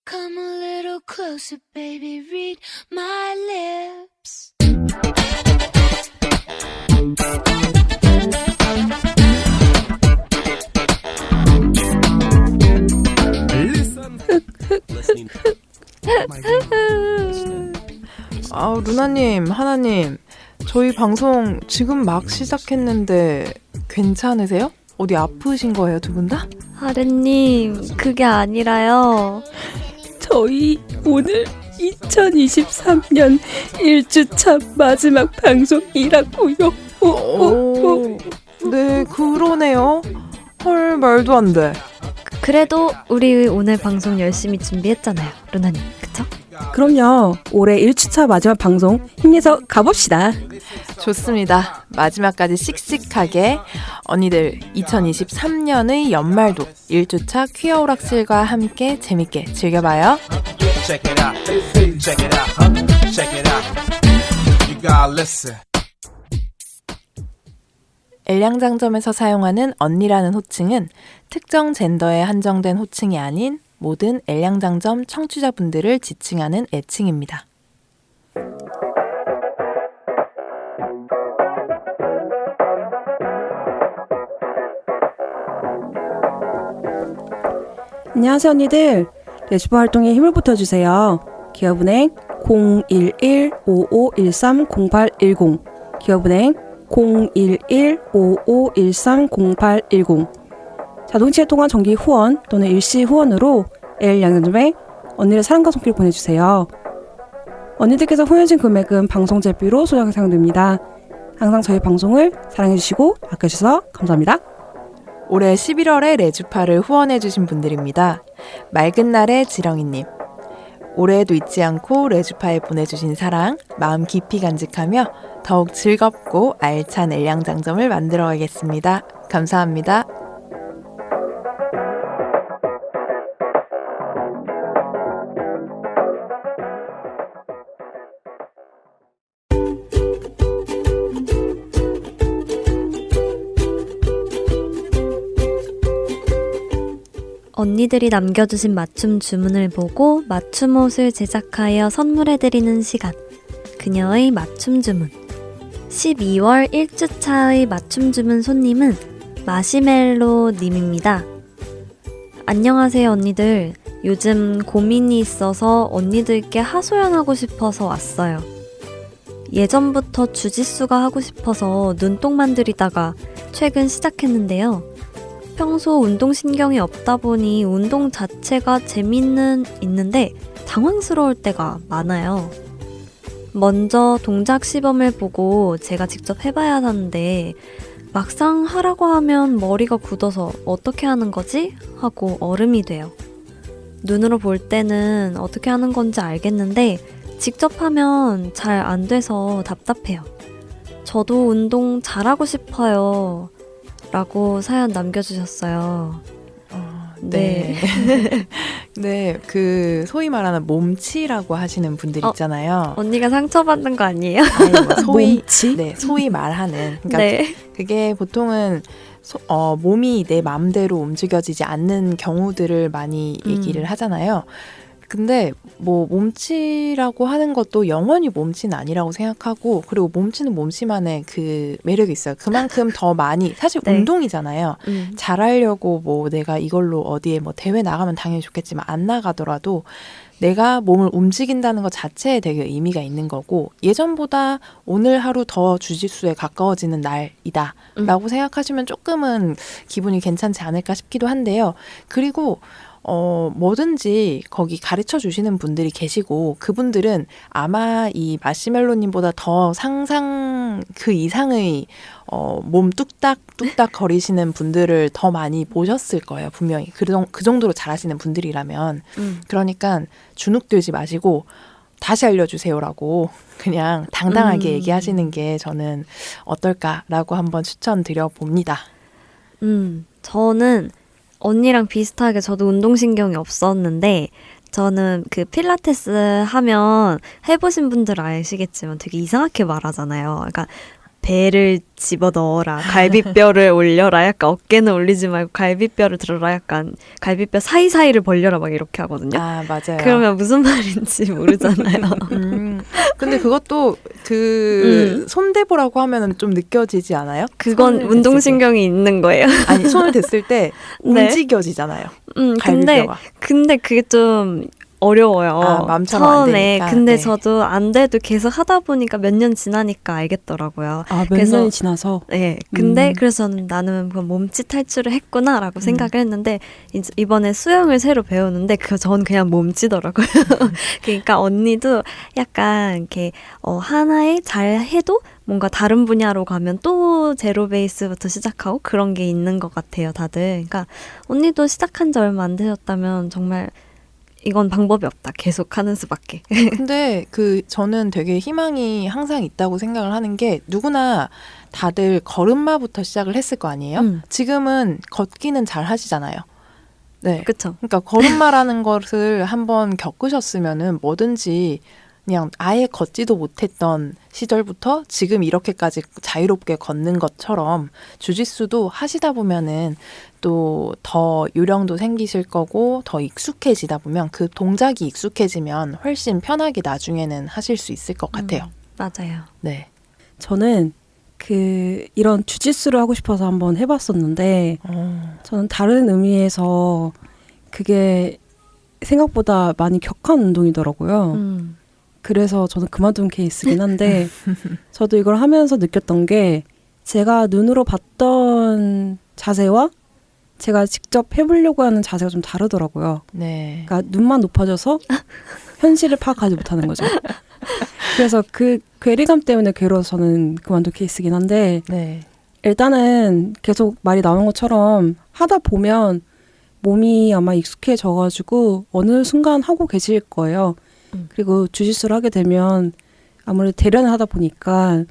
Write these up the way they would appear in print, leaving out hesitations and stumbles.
Come a little closer, baby, read my lips. 루나님, 하나님, 저희 방송 지금 막 시작했는데 괜찮으세요? 어디 아프신 거예요, 두 분 다? 하루님, 그게 아니라요. 저희 오늘 2023년 1주차 마지막 방송이라고요. 오, 네, 그러네요. 헐, 말도 안 돼. 그래도 우리 오늘 방송 열심히 준비했잖아요, 루나님, 그쵸? 그럼요. 올해 1주차 마지막 방송 힘내서 가봅시다. 좋습니다. 마지막까지 씩씩하게 언니들 2023년의 연말도 1주차 퀴어 오락실과 함께 재밌게 즐겨봐요. Check it out. Check it out. Huh? Check it out. You gotta listen. 엘량장점에서 사용하는 언니라는 호칭은 특정 젠더에 한정된 호칭이 아닌 모든 엘량장점 청취자분들을 지칭하는 애칭입니다. 안녕하세요 언니들. 레주파 활동에 힘을 보태주세요. 기업은행 011-5513-0810 기업은행 011-5513-0810 자동이체 통화 정기 후원 또는 일시 후원으로 L양장점에 언니의 사랑과 손길 보내주세요. 언니들께서 후원해준 금액은 방송 제비로 소정하게 사용됩니다. 항상 저희 방송을 사랑해주시고 아껴주셔서 감사합니다. 올해 11월에 레주파를 후원해주신 분들입니다. 맑은 날의 지렁이님, 올해에도 잊지 않고 레주파에 보내주신 사랑, 마음 깊이 간직하며 더욱 즐겁고 알찬 엘량장점을 만들어가겠습니다. 감사합니다. 언니들이 남겨주신 맞춤 주문을 보고 맞춤 옷을 제작하여 선물해드리는 시간. 그녀의 맞춤 주문. 12월 1주차의 맞춤 주문 손님은 마시멜로 님입니다. 안녕하세요 언니들. 요즘 고민이 있어서 언니들께 하소연하고 싶어서 왔어요. 예전부터 주짓수가 하고 싶어서 눈독만 들이다가 최근 시작했는데요. 평소 운동신경이 없다 보니 운동 자체가 재미는 있는데 당황스러울 때가 많아요. 먼저 동작 시범을 보고 제가 직접 해봐야 하는데 막상 하라고 하면 머리가 굳어서 어떻게 하는 거지? 하고 얼음이 돼요. 눈으로 볼 때는 어떻게 하는 건지 알겠는데 직접 하면 잘 안 돼서 답답해요. 저도 운동 잘하고 싶어요. 라고 사연 남겨주셨어요. 네. 네, 그 소위 말하는 몸치라고 하시는 분들 있잖아요. 언니가 상처받는 거 아니에요? 몸치? 네, 소위 말하는. 그러니까 네. 그게 보통은 몸이 내 마음대로 움직여지지 않는 경우들을 많이 얘기를 하잖아요. 근데 뭐 몸치라고 하는 것도 영원히 몸치는 아니라고 생각하고, 그리고 몸치는 몸치만의 그 매력이 있어요. 그만큼 더 많이 사실 네. 운동이잖아요. 잘하려고 뭐 내가 이걸로 어디에 뭐 대회 나가면 당연히 좋겠지만 안 나가더라도 내가 몸을 움직인다는 것 자체에 되게 의미가 있는 거고, 예전보다 오늘 하루 더 주짓수에 가까워지는 날이다 라고 생각하시면 조금은 기분이 괜찮지 않을까 싶기도 한데요. 그리고 뭐든지 거기 가르쳐 주시는 분들이 계시고, 그분들은 아마 이 마시멜로님보다 더 상상 그 이상의 몸 뚝딱 거리시는 분들을 더 많이 보셨을 거예요. 분명히 그 정도로 잘하시는 분들이라면. 그러니까 주눅 들지 마시고 다시 알려주세요라고 그냥 당당하게 얘기하시는 게 저는 어떨까라고 한번 추천드려 봅니다. 저는 언니랑 비슷하게 저도 운동신경이 없었는데, 저는 그 필라테스 하면 해보신 분들 아시겠지만 되게 이상하게 말하잖아요. 그러니까 배를 집어 넣어라, 갈비뼈를 올려라, 약간 어깨는 올리지 말고 갈비뼈를 들어라, 약간 갈비뼈 사이사이를 벌려라 막 이렇게 하거든요. 아, 맞아요. 그러면 무슨 말인지 모르잖아요. 근데 그것도 그 손대보라고 하면은 좀 느껴지지 않아요? 그건 손을 운동신경이 있는 거예요. 댔을 때. 아니, 손을 댔을 때 네. 움직여지잖아요. 근데 갈비뼈가. 그게 좀 어려워요. 아, 마음처럼 안 처음에. 되니까. 근데 네. 저도 안 돼도 계속 하다 보니까 몇 년 지나니까 알겠더라고요. 아, 몇 그래서- 년이 지나서. 네. 근데 그래서 저는 나는 그 몸짓 탈출을 했구나라고 생각을 했는데 이번에 수영을 새로 배우는데 전 그냥 몸짓더라고요. 그러니까 언니도 약간 이렇게 하나에 잘 해도 뭔가 다른 분야로 가면 또 제로 베이스부터 시작하고 그런 게 있는 것 같아요, 다들. 그러니까 언니도 시작한 지 얼마 안 되셨다면 정말 이건 방법이 없다. 계속 하는 수밖에. 근데 저는 되게 희망이 항상 있다고 생각을 하는 게 누구나 다들 걸음마부터 시작을 했을 거 아니에요? 지금은 걷기는 잘 하시잖아요. 네. 그쵸? 그러니까 걸음마라는 것을 한번 겪으셨으면은 뭐든지 그냥 아예 걷지도 못했던 시절부터 지금 이렇게까지 자유롭게 걷는 것처럼 주짓수도 하시다 보면은 또 더 요령도 생기실 거고 더 익숙해지다 보면 그 동작이 익숙해지면 훨씬 편하게 나중에는 하실 수 있을 것 같아요. 맞아요. 네. 저는 이런 주짓수를 하고 싶어서 한번 해봤었는데 저는 다른 의미에서 그게 생각보다 많이 격한 운동이더라고요. 그래서 저는 그만둔 케이스긴 한데 저도 이걸 하면서 느꼈던 게 제가 눈으로 봤던 자세와 제가 직접 해보려고 하는 자세가 좀 다르더라고요. 네. 그러니까 눈만 높아져서 현실을 파악하지 못하는 거죠. 그래서 그 괴리감 때문에 괴로워서 저는 그만둔 케이스긴 한데 네. 일단은 계속 말이 나온 것처럼 하다 보면 몸이 아마 익숙해져가지고 어느 순간 하고 계실 거예요. 그리고 주짓수를 하게 되면 아무래도 대련을 하다 보니까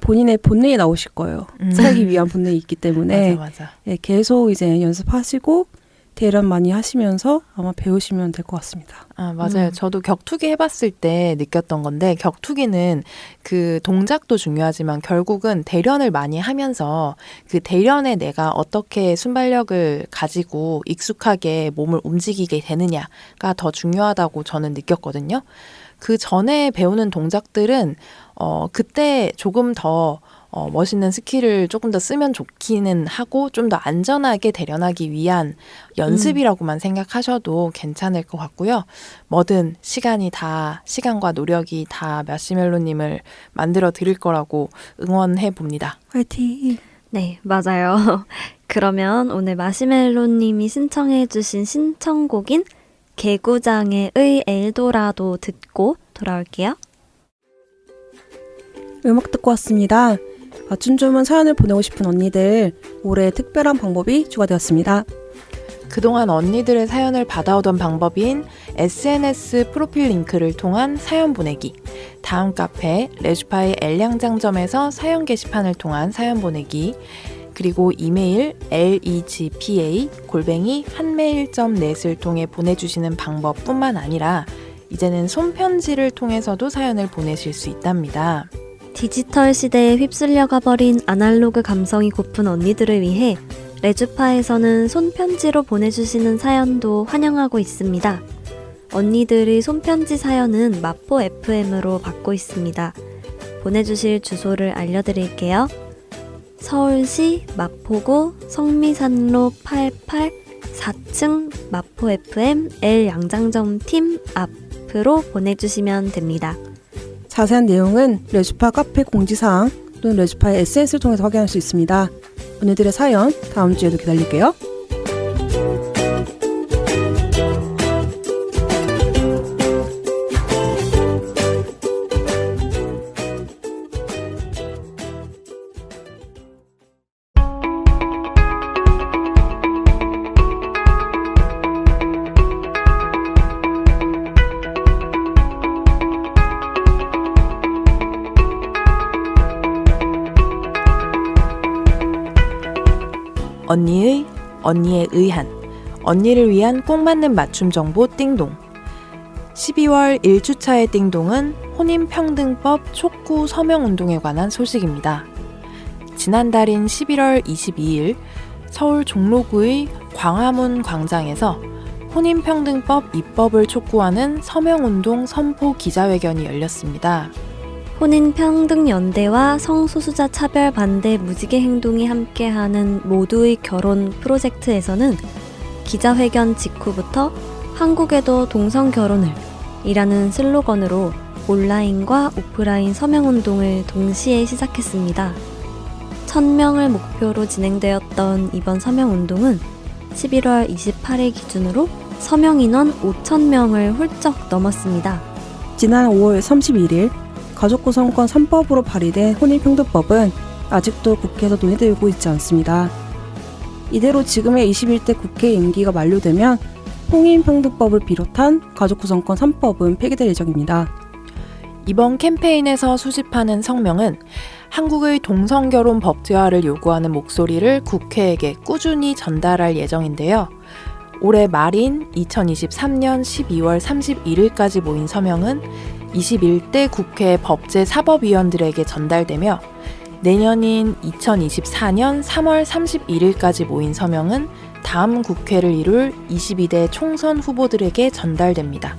본인의 본능이 나오실 거예요. 살기 위한 본능이 있기 때문에 맞아. 예, 계속 이제 연습하시고 대련 많이 하시면서 아마 배우시면 될 것 같습니다. 아, 맞아요. 저도 격투기 해봤을 때 느꼈던 건데 격투기는 그 동작도 중요하지만 결국은 대련을 많이 하면서 그 대련에 내가 어떻게 순발력을 가지고 익숙하게 몸을 움직이게 되느냐가 더 중요하다고 저는 느꼈거든요. 그 전에 배우는 동작들은 그때 조금 더 멋있는 스킬을 조금 더 쓰면 좋기는 하고 좀 더 안전하게 대련하기 위한 연습이라고만 생각하셔도 괜찮을 것 같고요. 뭐든 시간과 노력이 다 마시멜로님을 만들어 드릴 거라고 응원해 봅니다. 화이팅! 네, 맞아요. 그러면 오늘 마시멜로님이 신청해주신 신청곡인 개구장의 엘도라도 듣고 돌아올게요. 음악 듣고 왔습니다. 맞춤 주문 사연을 보내고 싶은 언니들 올해 특별한 방법이 추가되었습니다. 그동안 언니들의 사연을 받아오던 방법인 SNS 프로필 링크를 통한 사연 보내기, 다음 카페 레주파의 엘양장점에서 사연 게시판을 통한 사연 보내기, 그리고 이메일 legpa@한메일.net을 통해 보내주시는 방법뿐만 아니라 이제는 손편지를 통해서도 사연을 보내실 수 있답니다. 디지털 시대에 휩쓸려가 버린 아날로그 감성이 고픈 언니들을 위해 레주파에서는 손편지로 보내주시는 사연도 환영하고 있습니다. 언니들의 손편지 사연은 마포 FM으로 받고 있습니다. 보내주실 주소를 알려드릴게요. 서울시 마포구 성미산로 88 4층 마포 FM L양장점 팀 앞으로 보내주시면 됩니다. 자세한 내용은 레주파 카페 공지사항 또는 레주파의 SNS를 통해서 확인할 수 있습니다. 언니들의 사연 다음 주에도 기다릴게요. 언니에 의한, 언니를 위한 꼭 맞는 맞춤 정보 띵동. 12월 1주차의 띵동은 혼인평등법 촉구 서명운동에 관한 소식입니다. 지난달인 11월 22일 서울 종로구의 광화문 광장에서 혼인평등법 입법을 촉구하는 서명운동 선포 기자회견이 열렸습니다. 혼인평등연대와 성소수자 차별 반대 무지개 행동이 함께하는 모두의 결혼 프로젝트에서는 기자회견 직후부터 한국에도 동성 결혼을 이라는 슬로건으로 온라인과 오프라인 서명운동을 동시에 시작했습니다. 1000명을 목표로 진행되었던 이번 서명운동은 11월 28일 기준으로 서명 인원 5000명을 훌쩍 넘었습니다. 지난 5월 31일 가족구성권 3법으로 발의된 혼인평등법은 아직도 국회에서 논의되고 있지 않습니다. 이대로 지금의 21대 국회 임기가 만료되면 혼인평등법을 비롯한 가족구성권 3법은 폐기될 예정입니다. 이번 캠페인에서 수집하는 성명은 한국의 동성결혼 법제화를 요구하는 목소리를 국회에게 꾸준히 전달할 예정인데요. 올해 말인 2023년 12월 31일까지 모인 서명은 21대 국회 법제사법위원들에게 전달되며 내년인 2024년 3월 31일까지 모인 서명은 다음 국회를 이룰 22대 총선 후보들에게 전달됩니다.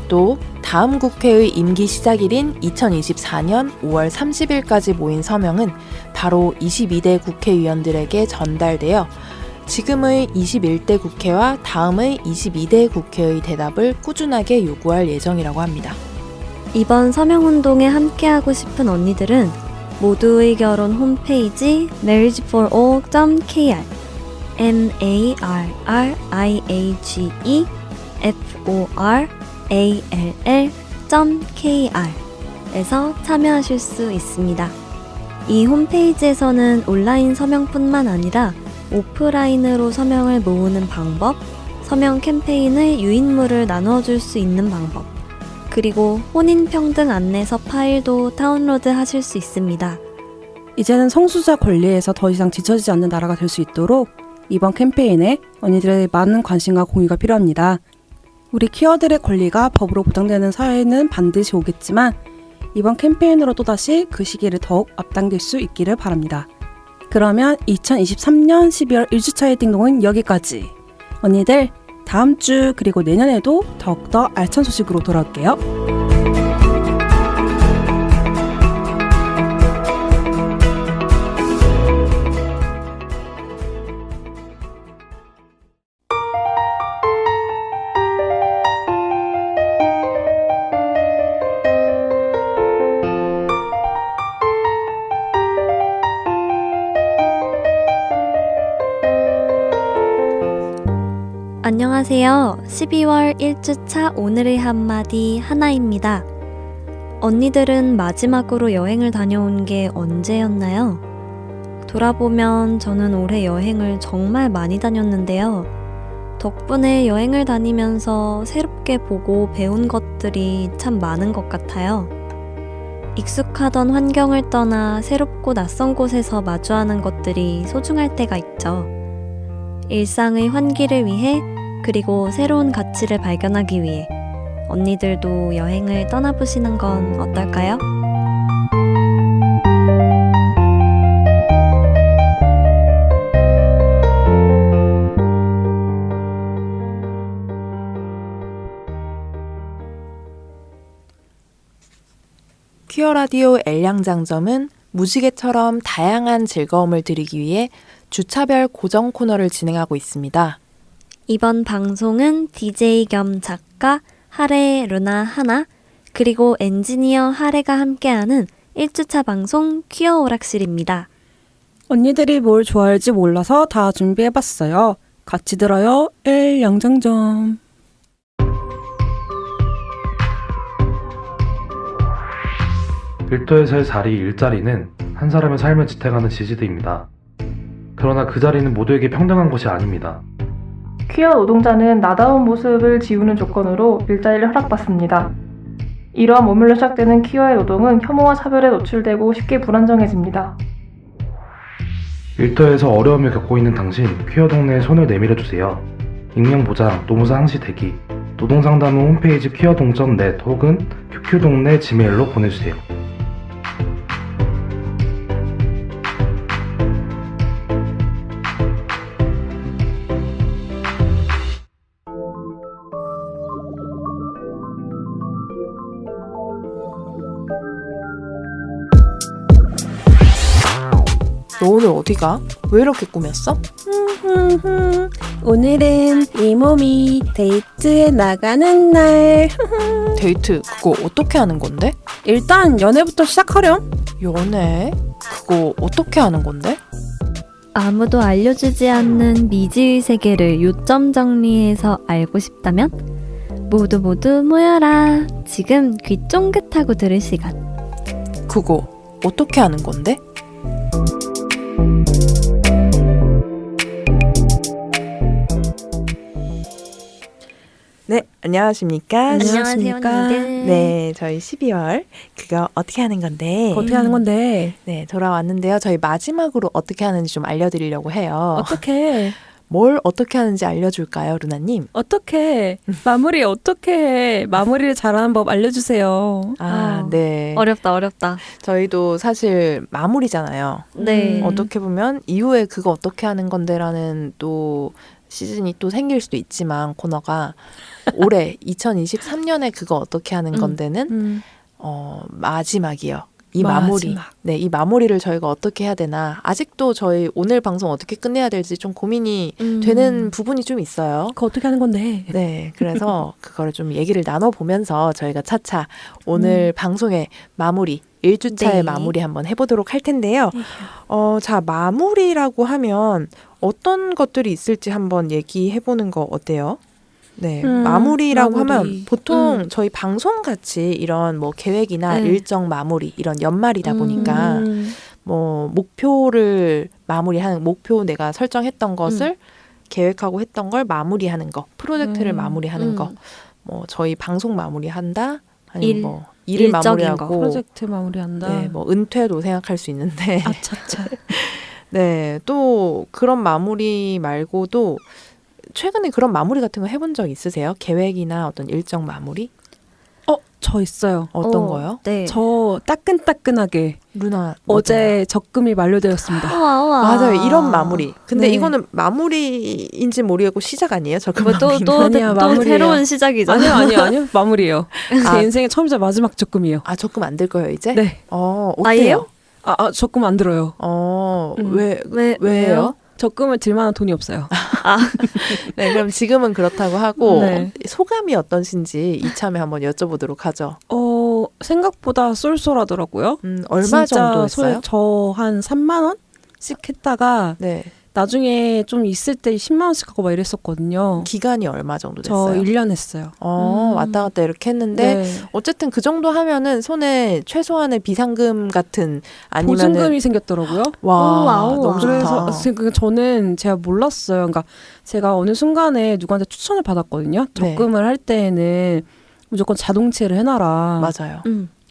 또 다음 국회의 임기 시작일인 2024년 5월 30일까지 모인 서명은 바로 22대 국회의원들에게 전달되어 지금의 21대 국회와 다음의 22대 국회의 대답을 꾸준하게 요구할 예정이라고 합니다. 이번 서명운동에 함께하고 싶은 언니들은 모두의 결혼 홈페이지 marriageforall.kr marriageforall.kr 에서 참여하실 수 있습니다. 이 홈페이지에서는 온라인 서명뿐만 아니라 오프라인으로 서명을 모으는 방법, 서명 캠페인의 유인물을 나누어줄 수 있는 방법, 그리고 혼인평등 안내서 파일도 다운로드 하실 수 있습니다. 이제는 성소수자 권리에서 더 이상 지쳐지지 않는 나라가 될 수 있도록 이번 캠페인에 언니들의 많은 관심과 공유가 필요합니다. 우리 퀴어들의 권리가 법으로 보장되는 사회는 반드시 오겠지만 이번 캠페인으로 또다시 그 시기를 더욱 앞당길 수 있기를 바랍니다. 그러면 2023년 12월 1주차의 띵동은 여기까지. 언니들 다음 주 그리고 내년에도 더욱더 알찬 소식으로 돌아올게요. 안녕하세요. 12월 1주차 오늘의 한마디 하나입니다. 언니들은 마지막으로 여행을 다녀온 게 언제였나요? 돌아보면 저는 올해 여행을 정말 많이 다녔는데요. 덕분에 여행을 다니면서 새롭게 보고 배운 것들이 참 많은 것 같아요. 익숙하던 환경을 떠나 새롭고 낯선 곳에서 마주하는 것들이 소중할 때가 있죠. 일상의 환기를 위해 그리고 새로운 가치를 발견하기 위해 언니들도 여행을 떠나보시는 건 어떨까요? 퀴어 라디오 엘량장점은 무지개처럼 다양한 즐거움을 드리기 위해 주차별 고정 코너를 진행하고 있습니다. 이번 방송은 DJ 겸 작가 하레, 루나, 하나, 그리고 엔지니어 하레가 함께하는 1주차 방송 퀴어 오락실입니다. 언니들이 뭘 좋아할지 몰라서 다 준비해봤어요. 같이 들어요. 엘량장점. 일터에서의 자리, 일자리는 한 사람의 삶을 지탱하는 지지대입니다. 그러나 그 자리는 모두에게 평등한 것이 아닙니다. 퀴어 노동자는 나다운 모습을 지우는 조건으로 일자리를 허락받습니다. 이러한 모멸로 시작되는 퀴어의 노동은 혐오와 차별에 노출되고 쉽게 불안정해집니다. 일터에서 어려움을 겪고 있는 당신, 퀴어 동네에 손을 내밀어주세요. 익명 보장, 노무사 항시 대기, 노동상담은 홈페이지 퀴어동.net 혹은 qq동네 지메일로 보내주세요. 너 오늘 어디가? 왜 이렇게 꾸몄어? 오늘은 이 몸이 데이트에 나가는 날. 데이트 그거 어떻게 하는 건데? 일단 연애부터 시작하렴. 연애? 그거 어떻게 하는 건데? 아무도 알려주지 않는 미지의 세계를 요점 정리해서 알고 싶다면 모두 모여라. 지금 귀 쫑긋하고 들을 시간. 그거 어떻게 하는 건데? 네, 안녕하십니까? 안녕하십니까? 네, 저희 12월 그거 어떻게 하는 건데? 어떻게 하는 건데? 네, 돌아왔는데요. 저희 마지막으로 어떻게 하는지 좀 알려드리려고 해요. 어떻게? 뭘 어떻게 하는지 알려줄까요, 루나님? 어떻게? 마무리 어떻게 해? 마무리를 잘하는 법 알려주세요. 네. 어렵다. 저희도 사실 마무리잖아요. 네. 어떻게 보면 이후에 그거 어떻게 하는 건데라는 또 시즌이 또 생길 수도 있지만 코너가 올해 2023년에 그거 어떻게 하는 건데는 마지막이요. 이 마무리. 네, 이 마무리를 저희가 어떻게 해야 되나. 아직도 저희 오늘 방송 어떻게 끝내야 될지 좀 고민이 되는 부분이 좀 있어요. 그거 어떻게 하는 건데? 네, 그래서 그거를 좀 얘기를 나눠보면서 저희가 차차 오늘 방송의 마무리, 1주차의 네. 마무리 한번 해보도록 할 텐데요. 자, 마무리라고 하면 어떤 것들이 있을지 한번 얘기해보는 거 어때요? 네, 마무리라고 마무리. 하면 보통 저희 방송같이 이런 뭐 계획이나 네. 일정 마무리, 이런 연말이다 보니까 뭐 목표를 마무리하는, 목표 내가 설정했던 것을 계획하고 했던 걸 마무리하는 거, 프로젝트를 마무리하는 거, 뭐 저희 방송 마무리한다, 아니면 뭐 일을 일적인 마무리하고 거. 프로젝트 마무리한다. 네, 뭐 은퇴도 생각할 수 있는데 아차차. 네, 또 그런 마무리 말고도 최근에 그런 마무리 같은 거 해본 적 있으세요? 계획이나 어떤 일정 마무리? 저 있어요. 어떤 거요? 네. 저 따끈따끈하게 루나 어제 적금이 만료되었습니다. 우와. 맞아요. 이런 마무리. 근데 네. 이거는 마무리인지 모르겠고 시작 아니에요? 적금 뭐 마무리. 아니야, 또 마무리예요. 새로운 시작이죠. 아니요. 마무리예요. 아. 제 인생의 처음이자 마지막 적금이에요. 아, 적금 안 들 거예요, 이제? 네. 어때요? 아예요? 적금 안 들어요. 왜요? 적금을 들 만한 돈이 없어요. 네, 그럼 지금은 그렇다고 하고 네. 소감이 어떠신지 이참에 한번 여쭤보도록 하죠. 생각보다 쏠쏠하더라고요. 얼마 정도 저 했어요? 한 3만 원씩 했다가 네. 나중에 좀 있을 때 10만 원씩 하고 막 이랬었거든요. 기간이 얼마 정도 저 됐어요? 1년 했어요. 왔다 갔다 이렇게 했는데 네. 어쨌든 그 정도 하면은 손에 최소한의 비상금 같은 아니면은 보증금이 생겼더라고요. 와, 우와. 너무 그래서 좋다. 저는 제가 몰랐어요. 그러니까 제가 어느 순간에 누구한테 추천을 받았거든요. 네. 적금을 할 때에는 무조건 자동채를 해놔라. 맞아요.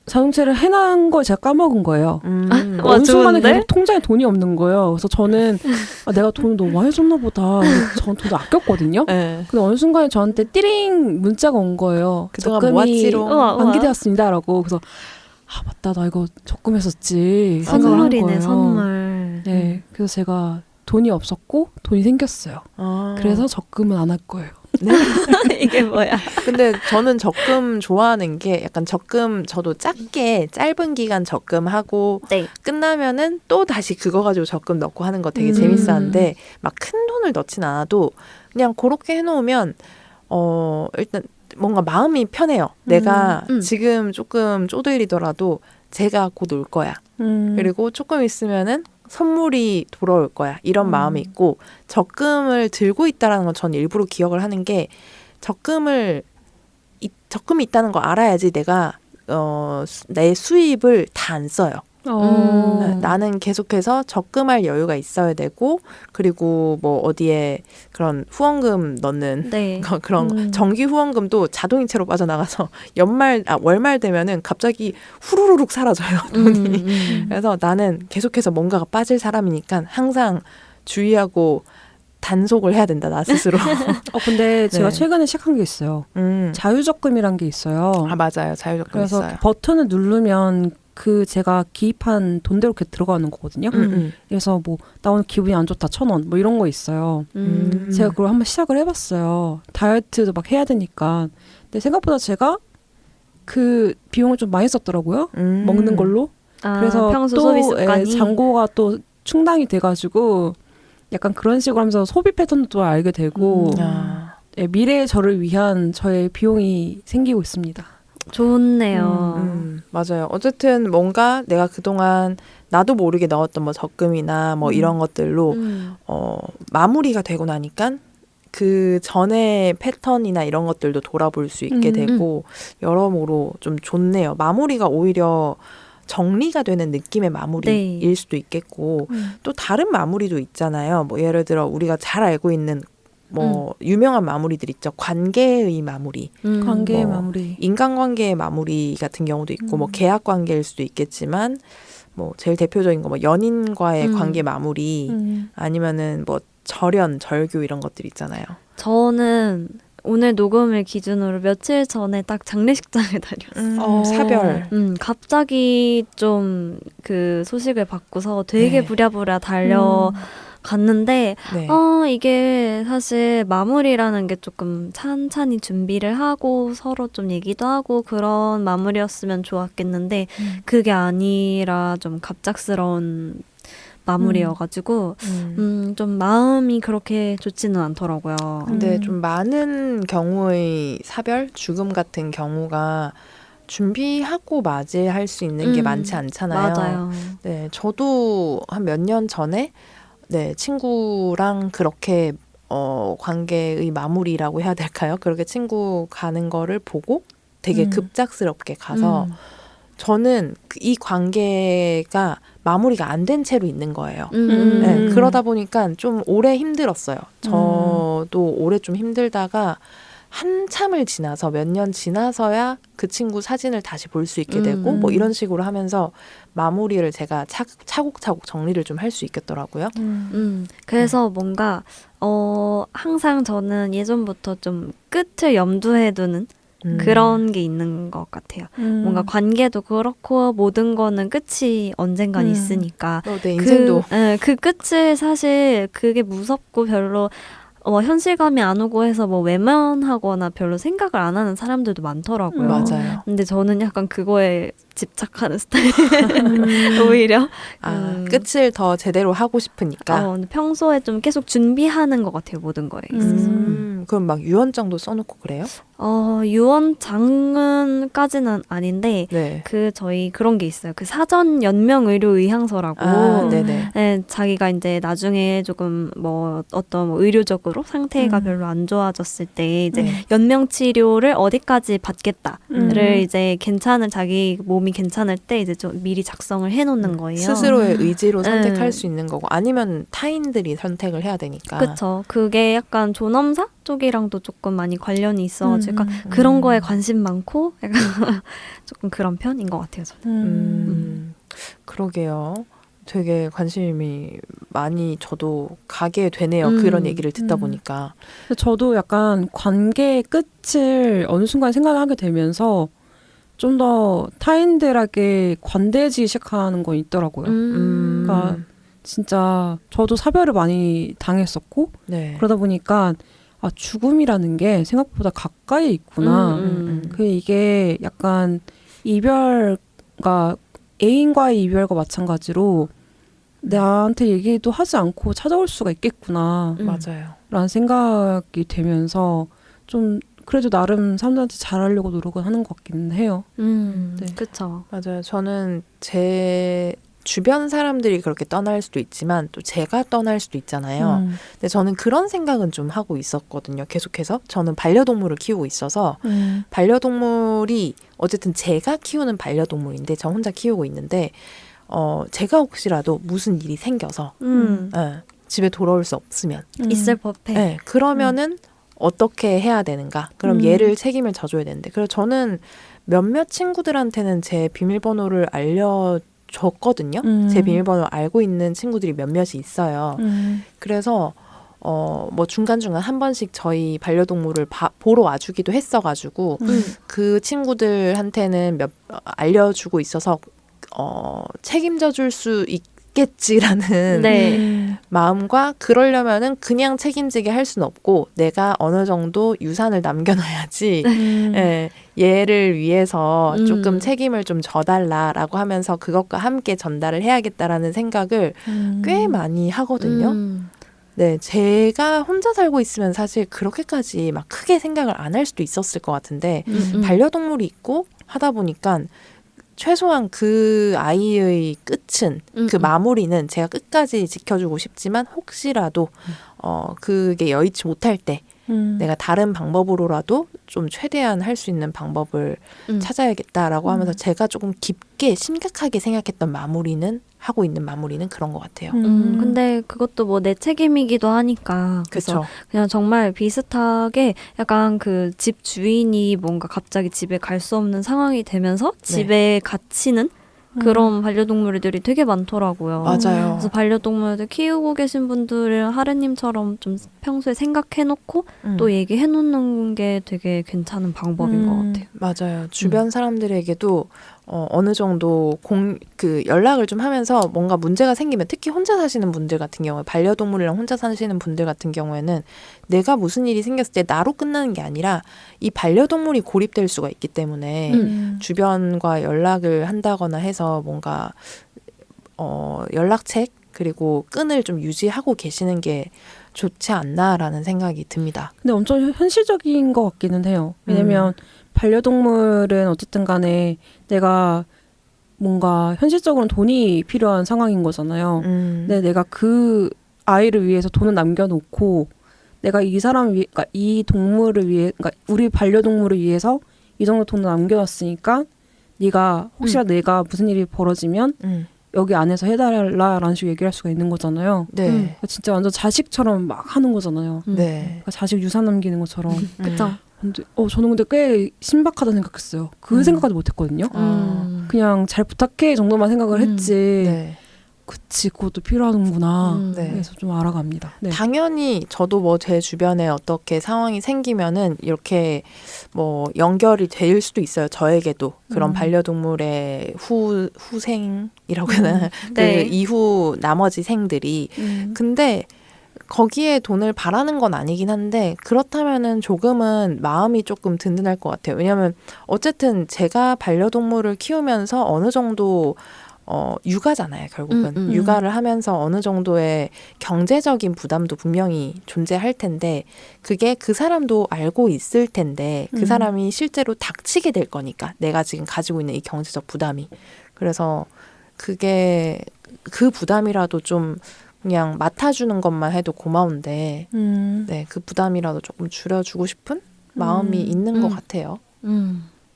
자동채를 해놓은 걸 제가 까먹은 거예요. 와, 어느 순간에 좋은데? 계속 통장에 돈이 없는 거예요. 그래서 저는 내가 돈을 너무 많이 줬나 보다. 저는 돈을 아꼈거든요. 네. 근데 어느 순간에 저한테 띠링 문자가 온 거예요. 그동안 적금이 모았지롱. 우와. 만기되었습니다라고. 그래서 맞다, 나 이거 적금했었지. 생각을 한 선물이네, 거예요. 선물. 네, 그래서 제가 돈이 없었고 돈이 생겼어요. 그래서 적금은 안 할 거예요. 네. 이게 뭐야? 근데 저는 적금 좋아하는 게 약간 적금 저도 작게 짧은 기간 적금하고 네. 끝나면은 또 다시 그거 가지고 적금 넣고 하는 거 되게 재밌었는데 막 큰 돈을 넣진 않아도 그냥 그렇게 해놓으면 일단 뭔가 마음이 편해요. 내가 지금 조금 쪼들리더라도 제가 곧 올 거야. 그리고 조금 있으면은 선물이 돌아올 거야. 이런 마음이 있고 적금을 들고 있다라는 건 전 일부러 기억을 하는 게 적금이 있다는 거 알아야지 내가 내 수입을 다 안 써요. 나는 계속해서 적금할 여유가 있어야 되고 그리고 뭐 어디에 그런 후원금 넣는 네. 그런 정기 후원금도 자동이체로 빠져나가서 월말 되면은 갑자기 후루룩 사라져요 돈이. 그래서 나는 계속해서 뭔가가 빠질 사람이니까 항상 주의하고 단속을 해야 된다, 나 스스로. 근데 제가 네. 최근에 시작한 게 있어요. 자유적금이란 게 있어요. 아, 맞아요. 자유적금 그래서 있어요. 버튼을 누르면 그 제가 기입한 돈대로 이렇게 들어가는 거거든요. 그래서 뭐 나 오늘 기분이 안 좋다 1,000원 뭐 이런 거 있어요. 제가 그걸 한번 시작을 해봤어요. 다이어트도 막 해야 되니까. 근데 생각보다 제가 그 비용을 좀 많이 썼더라고요. 먹는 걸로. 그래서 평소 또 소비 습관이 잔고가 또 충당이 돼가지고 약간 그런 식으로 하면서 소비 패턴도 알게 되고 미래의 저를 위한 저의 비용이 생기고 있습니다. 좋네요. 맞아요. 어쨌든 뭔가 내가 그동안 나도 모르게 넣었던 뭐 적금이나 뭐 이런 것들로 마무리가 되고 나니까 그 전에 패턴이나 이런 것들도 돌아볼 수 있게 되고 여러모로 좀 좋네요. 마무리가 오히려 정리가 되는 느낌의 마무리일 네. 수도 있겠고 또 다른 마무리도 있잖아요. 뭐 예를 들어 우리가 잘 알고 있는 뭐 유명한 마무리들 있죠. 관계의 마무리, 관계의 뭐 마무리. 인간관계의 마무리 같은 경우도 있고 뭐 계약 관계일 수도 있겠지만 뭐 제일 대표적인 거 뭐 연인과의 관계 마무리 아니면은 뭐 절연, 절교 이런 것들 있잖아요. 저는 오늘 녹음을 기준으로 며칠 전에 딱 장례식장을 다녔어요. 사별. 갑자기 좀 그 소식을 받고서 되게 네. 부랴부랴 달려갔는데 네. 이게 사실 마무리라는 게 조금 찬찬히 준비를 하고 서로 좀 얘기도 하고 그런 마무리였으면 좋았겠는데 그게 아니라 좀 갑작스러운 마무리여가지고 좀 마음이 그렇게 좋지는 않더라고요. 근데 좀 많은 경우의 사별, 죽음 같은 경우가 준비하고 맞이할 수 있는 게 많지 않잖아요. 맞아요. 네, 저도 한 몇 년 전에 네, 친구랑 그렇게 관계의 마무리라고 해야 될까요? 그렇게 친구 가는 거를 보고 되게 급작스럽게 가서 저는 이 관계가 마무리가 안 된 채로 있는 거예요. 네, 그러다 보니까 좀 오래 힘들었어요. 저도 오래 좀 힘들다가 한참을 지나서 몇 년 지나서야 그 친구 사진을 다시 볼 수 있게 되고 뭐 이런 식으로 하면서 마무리를 제가 차곡차곡 정리를 좀 할 수 있겠더라고요. 그래서 뭔가 항상 저는 예전부터 좀 끝을 염두에 두는 그런 게 있는 것 같아요. 뭔가 관계도 그렇고 모든 거는 끝이 언젠간 있으니까 내 인생도 그 끝을 사실 그게 무섭고 별로 현실감이 안 오고 해서 뭐 외면하거나 별로 생각을 안 하는 사람들도 많더라고요. 맞아요. 근데 저는 약간 그거에 집착하는 스타일. 오히려 끝을 더 제대로 하고 싶으니까. 근데 평소에 좀 계속 준비하는 것 같아요. 모든 거에 있어서. 그럼 막 유언장도 써놓고 그래요? 유언장은까지는 아닌데 네. 저희 그런 게 있어요. 그 사전 연명 의료 의향서라고. 네네. 네, 자기가 이제 나중에 조금 뭐 어떤 뭐 의료적으로 상태가 별로 안 좋아졌을 때 이제 연명 치료를 어디까지 받겠다를 이제 자기 몸이 괜찮을 때 이제 좀 미리 작성을 해놓는 거예요. 스스로의 의지로 선택할 수 있는 거고 아니면 타인들이 선택을 해야 되니까. 그렇죠. 그게 약간 존엄사 쪽이랑도 조금 많이 관련이 있어가지고 그런 거에 관심 많고 약간 조금 그런 편인 것 같아요. 저는. 그러게요. 되게 관심이 많이 저도 가게 되네요. 그런 얘기를 듣다 보니까. 저도 약간 관계의 끝을 어느 순간 생각하게 되면서 좀 더 타인들에게 관대해지기 시작하는 건 있더라고요. 그러니까 진짜 저도 사별을 많이 당했었고 네. 그러다 보니까 죽음이라는 게 생각보다 가까이 있구나. 이게 약간 이별과 애인과의 이별과 마찬가지로 나한테 얘기도 하지 않고 찾아올 수가 있겠구나. 맞아요. 라는 생각이 되면서 좀 그래도 나름 사람들한테 잘하려고 노력은 하는 것 같기는 해요. 네. 그렇죠. 맞아요. 저는 제 주변 사람들이 그렇게 떠날 수도 있지만 또 제가 떠날 수도 있잖아요. 근데 저는 그런 생각은 좀 하고 있었거든요. 계속해서. 저는 반려동물을 키우고 있어서 반려동물이 어쨌든 제가 키우는 반려동물인데 저 혼자 키우고 있는데 제가 혹시라도 무슨 일이 생겨서 집에 돌아올 수 없으면 있을 법해. 네, 그러면은 어떻게 해야 되는가? 그럼 얘를 책임을 져줘야 되는데. 그래서 저는 몇몇 친구들한테는 제 비밀번호를 알려줬거든요. 제 비밀번호 알고 있는 친구들이 몇몇이 있어요. 그래서 뭐 중간중간 한 번씩 저희 반려동물을 보러 와주기도 했어가지고 그 친구들한테는 알려주고 있어서 책임져 줄 수 있겠지라는 네. 마음과 그러려면은 그냥 책임지게 할 수는 없고 내가 어느 정도 유산을 남겨놔야지 예, 얘를 위해서 조금 책임을 좀 져달라라고 하면서 그것과 함께 전달을 해야겠다라는 생각을 꽤 많이 하거든요. 네, 제가 혼자 살고 있으면 사실 그렇게까지 막 크게 생각을 안 할 수도 있었을 것 같은데 반려동물이 있고 하다 보니까 최소한 그 아이의 끝은 그 마무리는 제가 끝까지 지켜주고 싶지만 혹시라도 그게 여의치 못할 때 내가 다른 방법으로라도 좀 최대한 할 수 있는 방법을 찾아야겠다라고 하면서 제가 조금 깊게 심각하게 생각했던 하고 있는 마무리는 그런 것 같아요. 근데 그것도 뭐 내 책임이기도 하니까. 그래서 그렇죠. 그냥 정말 비슷하게 약간 그 집 주인이 뭔가 갑자기 집에 갈 수 없는 상황이 되면서 집에 갇히는 그런 반려동물들이 되게 많더라고요. 맞아요. 그래서 반려동물들 키우고 계신 분들은 하르님처럼 좀 평소에 생각해놓고 또 얘기해놓는 게 되게 괜찮은 방법인 것 같아요. 맞아요. 주변 사람들에게도 어느 정도 연락을 좀 하면서 뭔가 문제가 생기면 특히 혼자 사시는 분들 같은 경우에 반려동물이랑 혼자 사시는 분들 같은 경우에는 내가 무슨 일이 생겼을 때 나로 끝나는 게 아니라 이 반려동물이 고립될 수가 있기 때문에 주변과 연락을 한다거나 해서 뭔가 연락책 그리고 끈을 좀 유지하고 계시는 게 좋지 않나라는 생각이 듭니다. 근데 엄청 현실적인 것 같기는 해요. 왜냐면 반려동물은 어쨌든 간에 내가 뭔가 현실적으로는 돈이 필요한 상황인 거잖아요. 근데 내가 그 아이를 위해서 돈을 남겨놓고 내가 이 사람을 위해, 그러니까 이 동물을 위해, 그러니까 우리 반려동물을 위해서 이 정도 돈을 남겨놨으니까 네가 혹시라도 내가 무슨 일이 벌어지면 여기 안에서 해달라라는 식으로 얘기를 할 수가 있는 거잖아요. 네. 그러니까 진짜 완전 자식처럼 막 하는 거잖아요. 네. 그러니까 자식 유산 남기는 것처럼. 그쵸? 근데 저는 근데 꽤 신박하다고 생각했어요. 그 생각까지 못했거든요. 그냥 잘 부탁해 정도만 생각을 했지. 네. 그치, 그것도 필요하는구나. 네. 그래서 좀 알아갑니다. 네. 당연히 저도 뭐 제 주변에 어떻게 상황이 생기면은 이렇게 뭐 연결이 될 수도 있어요. 저에게도 그런 반려동물의 후생이라고 해야 되나? 네. 그 이후 나머지 생들이. 근데 거기에 돈을 바라는 건 아니긴 한데 그렇다면은 조금은 마음이 조금 든든할 것 같아요. 왜냐하면 어쨌든 제가 반려동물을 키우면서 어느 정도 육아잖아요, 결국은. 육아를 하면서 어느 정도의 경제적인 부담도 분명히 존재할 텐데, 그게 그 사람도 알고 있을 텐데, 그 사람이 실제로 닥치게 될 거니까, 내가 지금 가지고 있는 이 경제적 부담이. 그래서 그게, 그 부담이라도 좀 그냥 맡아주는 것만 해도 고마운데, 네, 그 부담이라도 조금 줄여주고 싶은 마음이 있는 것 같아요.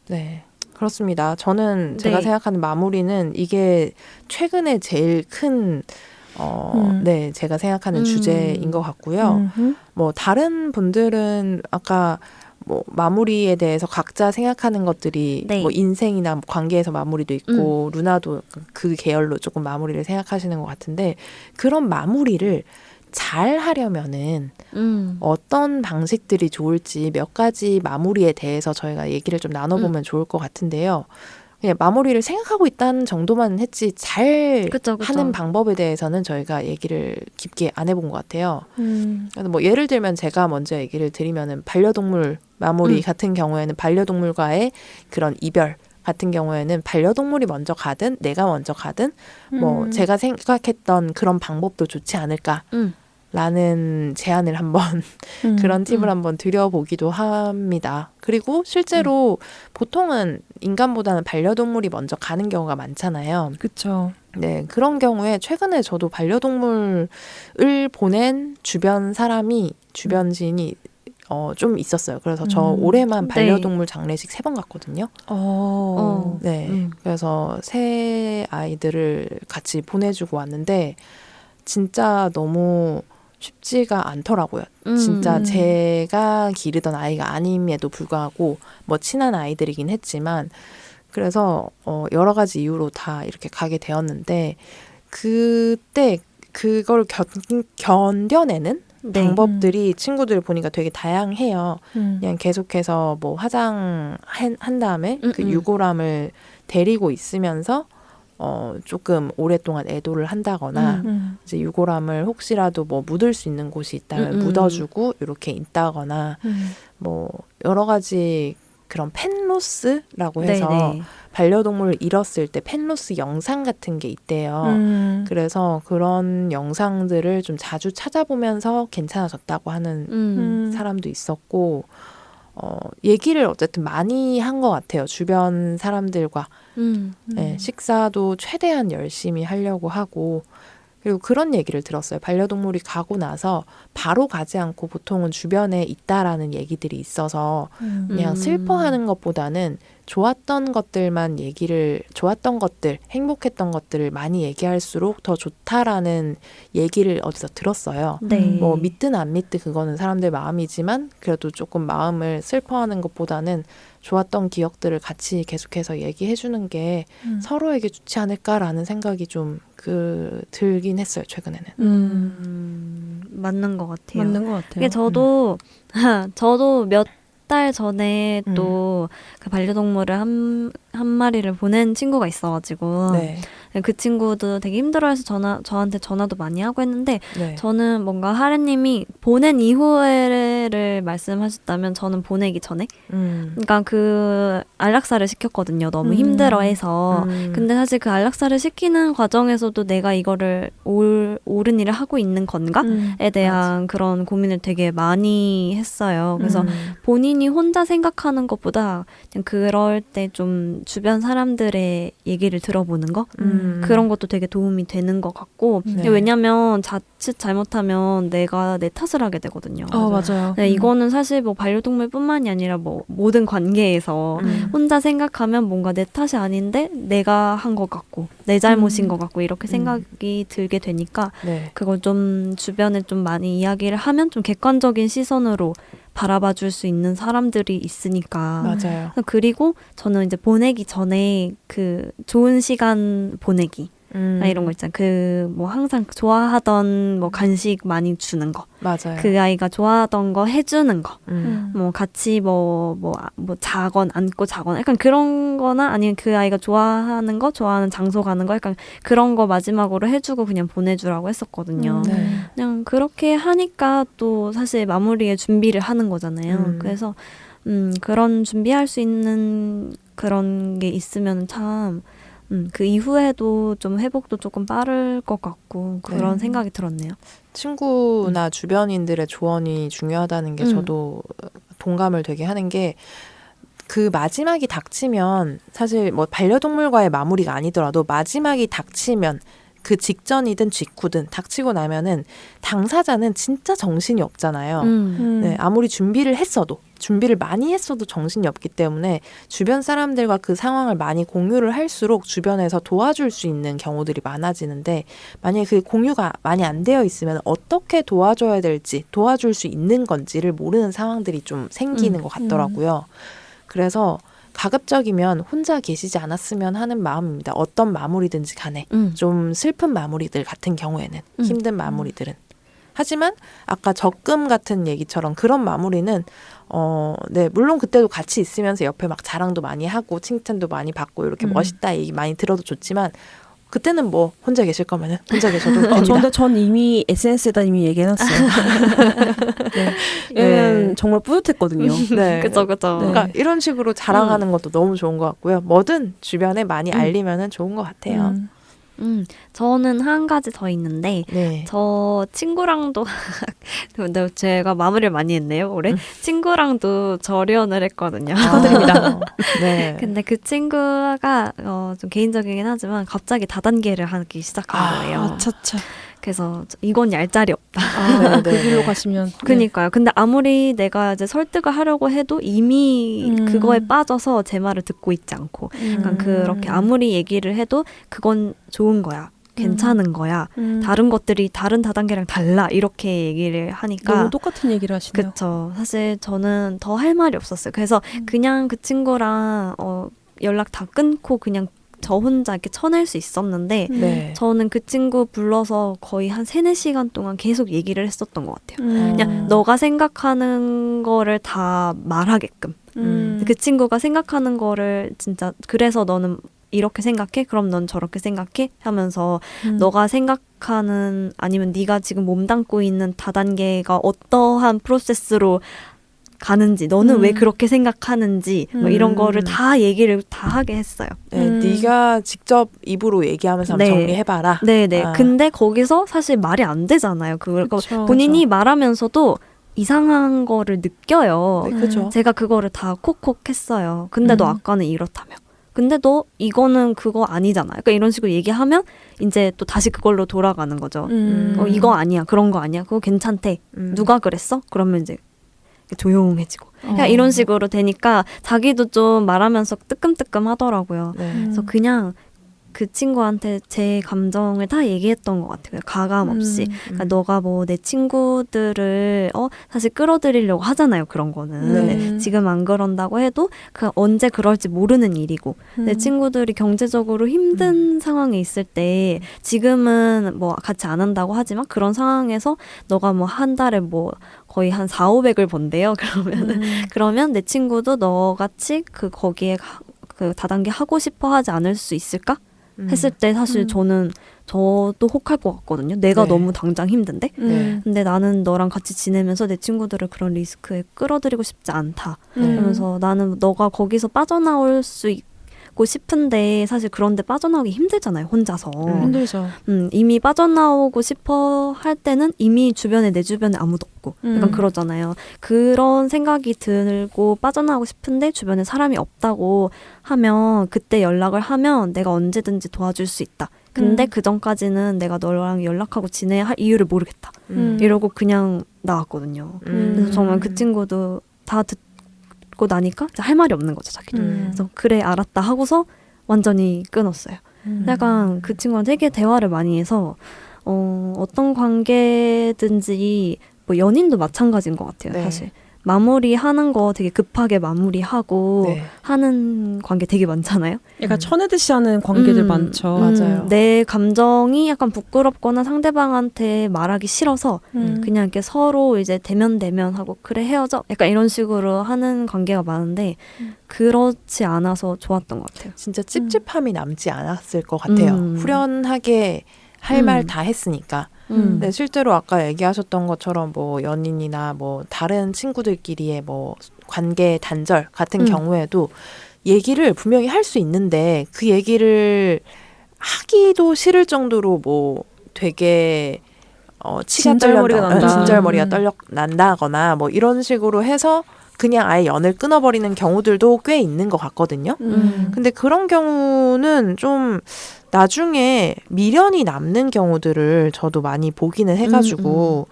네. 그렇습니다. 저는 제가 네. 생각하는 마무리는 이게 최근에 제일 큰 네, 제가 생각하는 주제인 것 같고요. 뭐 다른 분들은 아까 뭐 마무리에 대해서 각자 생각하는 것들이 네. 뭐 인생이나 관계에서 마무리도 있고 루나도 그 계열로 조금 마무리를 생각하시는 것 같은데 그런 마무리를 잘 하려면은 어떤 방식들이 좋을지 몇 가지 마무리에 대해서 저희가 얘기를 좀 나눠보면 좋을 것 같은데요. 그냥 마무리를 생각하고 있다는 정도만 했지 잘 그쵸. 하는 방법에 대해서는 저희가 얘기를 깊게 안 해본 것 같아요. 그래서 뭐 예를 들면 제가 먼저 얘기를 드리면은 반려동물 마무리 같은 경우에는 반려동물과의 그런 이별 같은 경우에는 반려동물이 먼저 가든 내가 먼저 가든 뭐 제가 생각했던 그런 방법도 좋지 않을까. 라는 제안을 한번 그런 팁을 한번 드려보기도 합니다. 그리고 실제로 보통은 인간보다는 반려동물이 먼저 가는 경우가 많잖아요. 그쵸. 네, 그런 경우에 최근에 저도 반려동물을 보낸 주변 지인이 좀 있었어요. 그래서 저 올해만 반려동물 장례식 3번 갔거든요. 네, 그래서 새 아이들을 같이 보내주고 왔는데 진짜 너무 쉽지가 않더라고요. 진짜 제가 기르던 아이가 아님에도 불구하고 뭐 친한 아이들이긴 했지만 그래서 여러 가지 이유로 다 이렇게 가게 되었는데 그때 그걸 견뎌내는 네. 방법들이 친구들 보니까 되게 다양해요. 음. 그냥 계속해서 뭐 화장 한 다음에 그 유골함을 데리고 있으면서 조금 오랫동안 애도를 한다거나 이제 유골함을 혹시라도 뭐 묻을 수 있는 곳이 있다면 묻어주고 이렇게 있다거나 뭐 여러 가지 그런 펜로스라고 해서 네네. 반려동물을 잃었을 때 펜로스 영상 같은 게 있대요. 그래서 그런 영상들을 좀 자주 찾아보면서 괜찮아졌다고 하는 사람도 있었고 얘기를 어쨌든 많이 한 것 같아요. 주변 사람들과 네, 식사도 최대한 열심히 하려고 하고 그리고 그런 얘기를 들었어요. 반려동물이 가고 나서 바로 가지 않고 보통은 주변에 있다라는 얘기들이 있어서 그냥 슬퍼하는 것보다는 좋았던 것들만 좋았던 것들, 행복했던 것들을 많이 얘기할수록 더 좋다라는 얘기를 어디서 들었어요. 네. 뭐 믿든 안 믿든 그거는 사람들 마음이지만 그래도 조금 마음을 슬퍼하는 것보다는 좋았던 기억들을 같이 계속해서 얘기해주는 게 서로에게 좋지 않을까라는 생각이 좀 들긴 했어요. 최근에는. 맞는 것 같아요. 맞는 것 같아요. 이게 저도 몇 달 전에 또 그 반려동물을 한 마리를 보낸 친구가 있어가지고 네. 그 친구도 되게 힘들어해서 저한테 전화도 많이 하고 했는데 네. 저는 뭔가 하래님이 보낸 이후에를 말씀하셨다면 저는 보내기 전에 그러니까 그 안락사를 시켰거든요. 너무 힘들어해서 근데 사실 그 안락사를 시키는 과정에서도 내가 이거를 옳은 일을 하고 있는 건가에 대한 그런 고민을 되게 많이 했어요. 그래서 본인이 혼자 생각하는 것보다 그냥 그럴 때 좀 주변 사람들의 얘기를 들어보는 거 그런 것도 되게 도움이 되는 것 같고 네. 왜냐면 자칫 잘못하면 내가 내 탓을 하게 되거든요. 맞아요. 네, 이거는 사실 뭐 반려동물뿐만이 아니라 뭐 모든 관계에서 혼자 생각하면 뭔가 내 탓이 아닌데 내가 한 것 같고 내 잘못인 것 같고 이렇게 생각이 들게 되니까 네. 그걸 좀 주변에 좀 많이 이야기를 하면 좀 객관적인 시선으로 바라봐 줄 수 있는 사람들이 있으니까. 맞아요. 그리고 저는 이제 보내기 전에 그 좋은 시간 보내기. 이런 거 있잖아요. 그 뭐 항상 좋아하던 뭐 간식 많이 주는 거. 맞아요. 그 아이가 좋아하던 거 해주는 거. 음. 뭐 같이 뭐 자건 안고 자거나 약간 그런 거나 아니면 그 아이가 좋아하는 거 좋아하는 장소 가는 거 약간 그런 거 마지막으로 해주고 그냥 보내주라고 했었거든요. 네. 그냥 그렇게 하니까 또 사실 마무리에 준비를 하는 거잖아요. 그래서 그런 준비할 수 있는 그런 게 있으면 참 그 이후에도 좀 회복도 조금 빠를 것 같고 그런 네. 생각이 들었네요. 친구나 주변인들의 조언이 중요하다는 게 저도 동감을 되게 하는 게 그 마지막이 닥치면 사실 뭐 반려동물과의 마무리가 아니더라도 마지막이 닥치면 그 직전이든 직후든 닥치고 나면은 당사자는 진짜 정신이 없잖아요. 네, 아무리 준비를 많이 했어도 정신이 없기 때문에 주변 사람들과 그 상황을 많이 공유를 할수록 주변에서 도와줄 수 있는 경우들이 많아지는데 만약에 그 공유가 많이 안 되어 있으면 어떻게 도와줘야 될지 도와줄 수 있는 건지를 모르는 상황들이 좀 생기는 것 같더라고요. 그래서 가급적이면 혼자 계시지 않았으면 하는 마음입니다. 어떤 마무리든지 간에 좀 슬픈 마무리들 같은 경우에는 힘든 마무리들은 하지만 아까 적금 같은 얘기처럼 그런 마무리는 네, 물론 그때도 같이 있으면서 옆에 막 자랑도 많이 하고 칭찬도 많이 받고 이렇게 멋있다 얘기 많이 들어도 좋지만 그때는 뭐 혼자 계실 거면은 혼자 계셔도 됩니다. 근데 전 이미 SNS에다 이미 얘기해놨어요. 네. 왜냐면 정말 뿌듯했거든요. 네. 그죠. 그러니까 이런 식으로 자랑하는 것도 너무 좋은 것 같고요. 뭐든 주변에 많이 알리면은 좋은 것 같아요. 저는 한 가지 더 있는데 네. 저 친구랑도 근데 제가 마무리를 많이 했네요 올해. 친구랑도 절연을 했거든요. 축하드립니다. 네. 근데 그 친구가 좀 개인적이긴 하지만 갑자기 다단계를 하기 시작한 거예요. 차차. 그래서 이건 얄짤이 없다. 네, 그 네, 길로 네. 가시면. 그니까요. 근데 아무리 내가 이제 설득을 하려고 해도 이미 그거에 빠져서 제 말을 듣고 있지 않고 그러니까 그렇게 아무리 얘기를 해도 그건 좋은 거야. 괜찮은 거야. 다른 것들이 다른 다단계랑 달라. 이렇게 얘기를 하니까 너무 똑같은 얘기를 하시네요. 그쵸. 사실 저는 더 할 말이 없었어요. 그래서 그냥 그 친구랑 연락 다 끊고 그냥 저 혼자 이렇게 쳐낼 수 있었는데 네. 저는 그 친구 불러서 거의 한 3-4시간 동안 계속 얘기를 했었던 것 같아요. 음. 그냥 너가 생각하는 거를 다 말하게끔. 그 친구가 생각하는 거를 진짜 그래서 너는 이렇게 생각해? 그럼 넌 저렇게 생각해? 하면서 너가 생각하는 아니면 네가 지금 몸담고 있는 다단계가 어떠한 프로세스로 가는지 너는 왜 그렇게 생각하는지 뭐 이런 거를 다 얘기를 다 하게 했어요. 네, 네가 직접 입으로 얘기하면서 한번 네. 정리해봐라. 네네. 아. 근데 거기서 사실 말이 안 되잖아요. 그걸 그쵸, 본인이 말하면서도 이상한 거를 느껴요. 네, 그죠. 제가 그거를 다 콕콕 했어요. 근데 너 아까는 이렇다며. 근데 너 이거는 그거 아니잖아. 그러니까 이런 식으로 얘기하면 이제 또 다시 그걸로 돌아가는 거죠. 이거 아니야. 그런 거 아니야. 그거 괜찮대. 누가 그랬어? 그러면 이제 조용해지고. 그냥 이런 식으로 되니까 자기도 좀 말하면서 뜨끔뜨끔 하더라고요. 네. 그래서 그냥 그 친구한테 제 감정을 다 얘기했던 것 같아요. 가감 없이. 그러니까 너가 뭐 내 친구들을 사실 끌어들이려고 하잖아요. 그런 거는. 네. 지금 안 그런다고 해도 그 언제 그럴지 모르는 일이고 내 친구들이 경제적으로 힘든 상황에 있을 때 지금은 뭐 같이 안 한다고 하지만 그런 상황에서 너가 뭐 한 달에 뭐 거의 한 400~500을 번대요. 그러면 내 친구도 너같이 거기에 그 다단계 하고 싶어 하지 않을 수 있을까? 했을 때 사실 저도 혹할 것 같거든요. 내가 네. 너무 당장 힘든데. 네. 근데 나는 너랑 같이 지내면서 내 친구들을 그런 리스크에 끌어들이고 싶지 않다. 그러면서 나는 너가 거기서 빠져나올 수 있고 싶은데 사실 그런데 빠져나오기 힘들잖아요. 혼자서. 힘들죠. 이미 빠져나오고 싶어 할 때는 이미 내 주변에 아무도 없고 약간 그러잖아요. 그런 생각이 들고 빠져나오고 싶은데 주변에 사람이 없다고 하면 그때 연락을 하면 내가 언제든지 도와줄 수 있다. 근데 그 전까지는 내가 너랑 연락하고 지내야 할 이유를 모르겠다. 이러고 그냥 나왔거든요. 그래서 정말 그 친구도 다 듣고 나니까 할 말이 없는 거죠, 자기도. 그래서 그래 알았다 하고서 완전히 끊었어요. 약간 그 친구랑 되게 대화를 많이 해서 어떤 관계든지 뭐 연인도 마찬가지인 것 같아요. 네. 사실 마무리하는 거 되게 급하게 마무리하고 네. 하는 관계 되게 많잖아요. 약간 쳐내듯이 하는 관계들 많죠. 맞아요. 내 감정이 약간 부끄럽거나 상대방한테 말하기 싫어서 그냥 이렇게 서로 이제 대면하고 그래 헤어져 약간 이런 식으로 하는 관계가 많은데 그렇지 않아서 좋았던 것 같아요. 진짜 찝찝함이 남지 않았을 것 같아요. 후련하게 할 말 다 했으니까. 네, 실제로 아까 얘기하셨던 것처럼 뭐 연인이나 뭐 다른 친구들끼리의 뭐 관계 단절 같은 경우에도 얘기를 분명히 할 수 있는데 그 얘기를 하기도 싫을 정도로 뭐 되게 치가 진절머리가 떨렸다, 난다. 진절머리가 난다거나 뭐 이런 식으로 해서 그냥 아예 연을 끊어버리는 경우들도 꽤 있는 것 같거든요. 근데 그런 경우는 좀 나중에 미련이 남는 경우들을 저도 많이 보기는 해가지고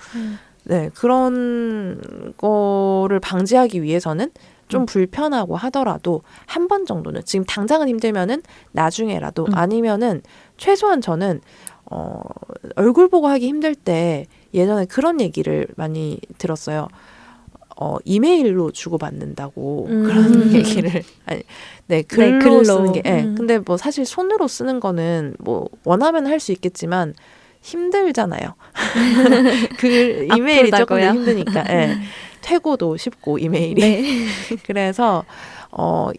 네, 그런 거를 방지하기 위해서는 좀 불편하고 하더라도 한 번 정도는 지금 당장은 힘들면은 나중에라도 아니면은 최소한 저는 얼굴 보고 하기 힘들 때 예전에 그런 얘기를 많이 들었어요. 이메일로 주고받는다고 그런 얘기를 네 글로, 글로. 쓰는 게 근데 뭐 사실 손으로 쓰는 거는 뭐 원하면 할 수 있겠지만 힘들잖아요. 그 이메일이 조금 더 힘드니까 퇴고도 쉽고 이메일이 네. 그래서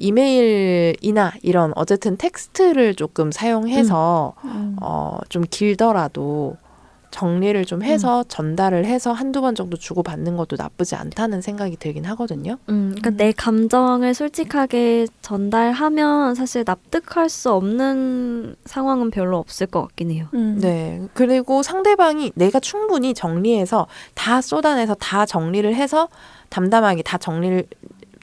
이메일이나 이런 어쨌든 텍스트를 조금 사용해서 좀 길더라도 정리를 좀 해서 전달을 해서 한두 번 정도 주고받는 것도 나쁘지 않다는 생각이 들긴 하거든요. 그러니까 내 감정을 솔직하게 전달하면 사실 납득할 수 없는 상황은 별로 없을 것 같긴 해요. 네. 그리고 상대방이 내가 충분히 정리해서 다 쏟아내서 다 정리를 해서 담담하게 다 정리를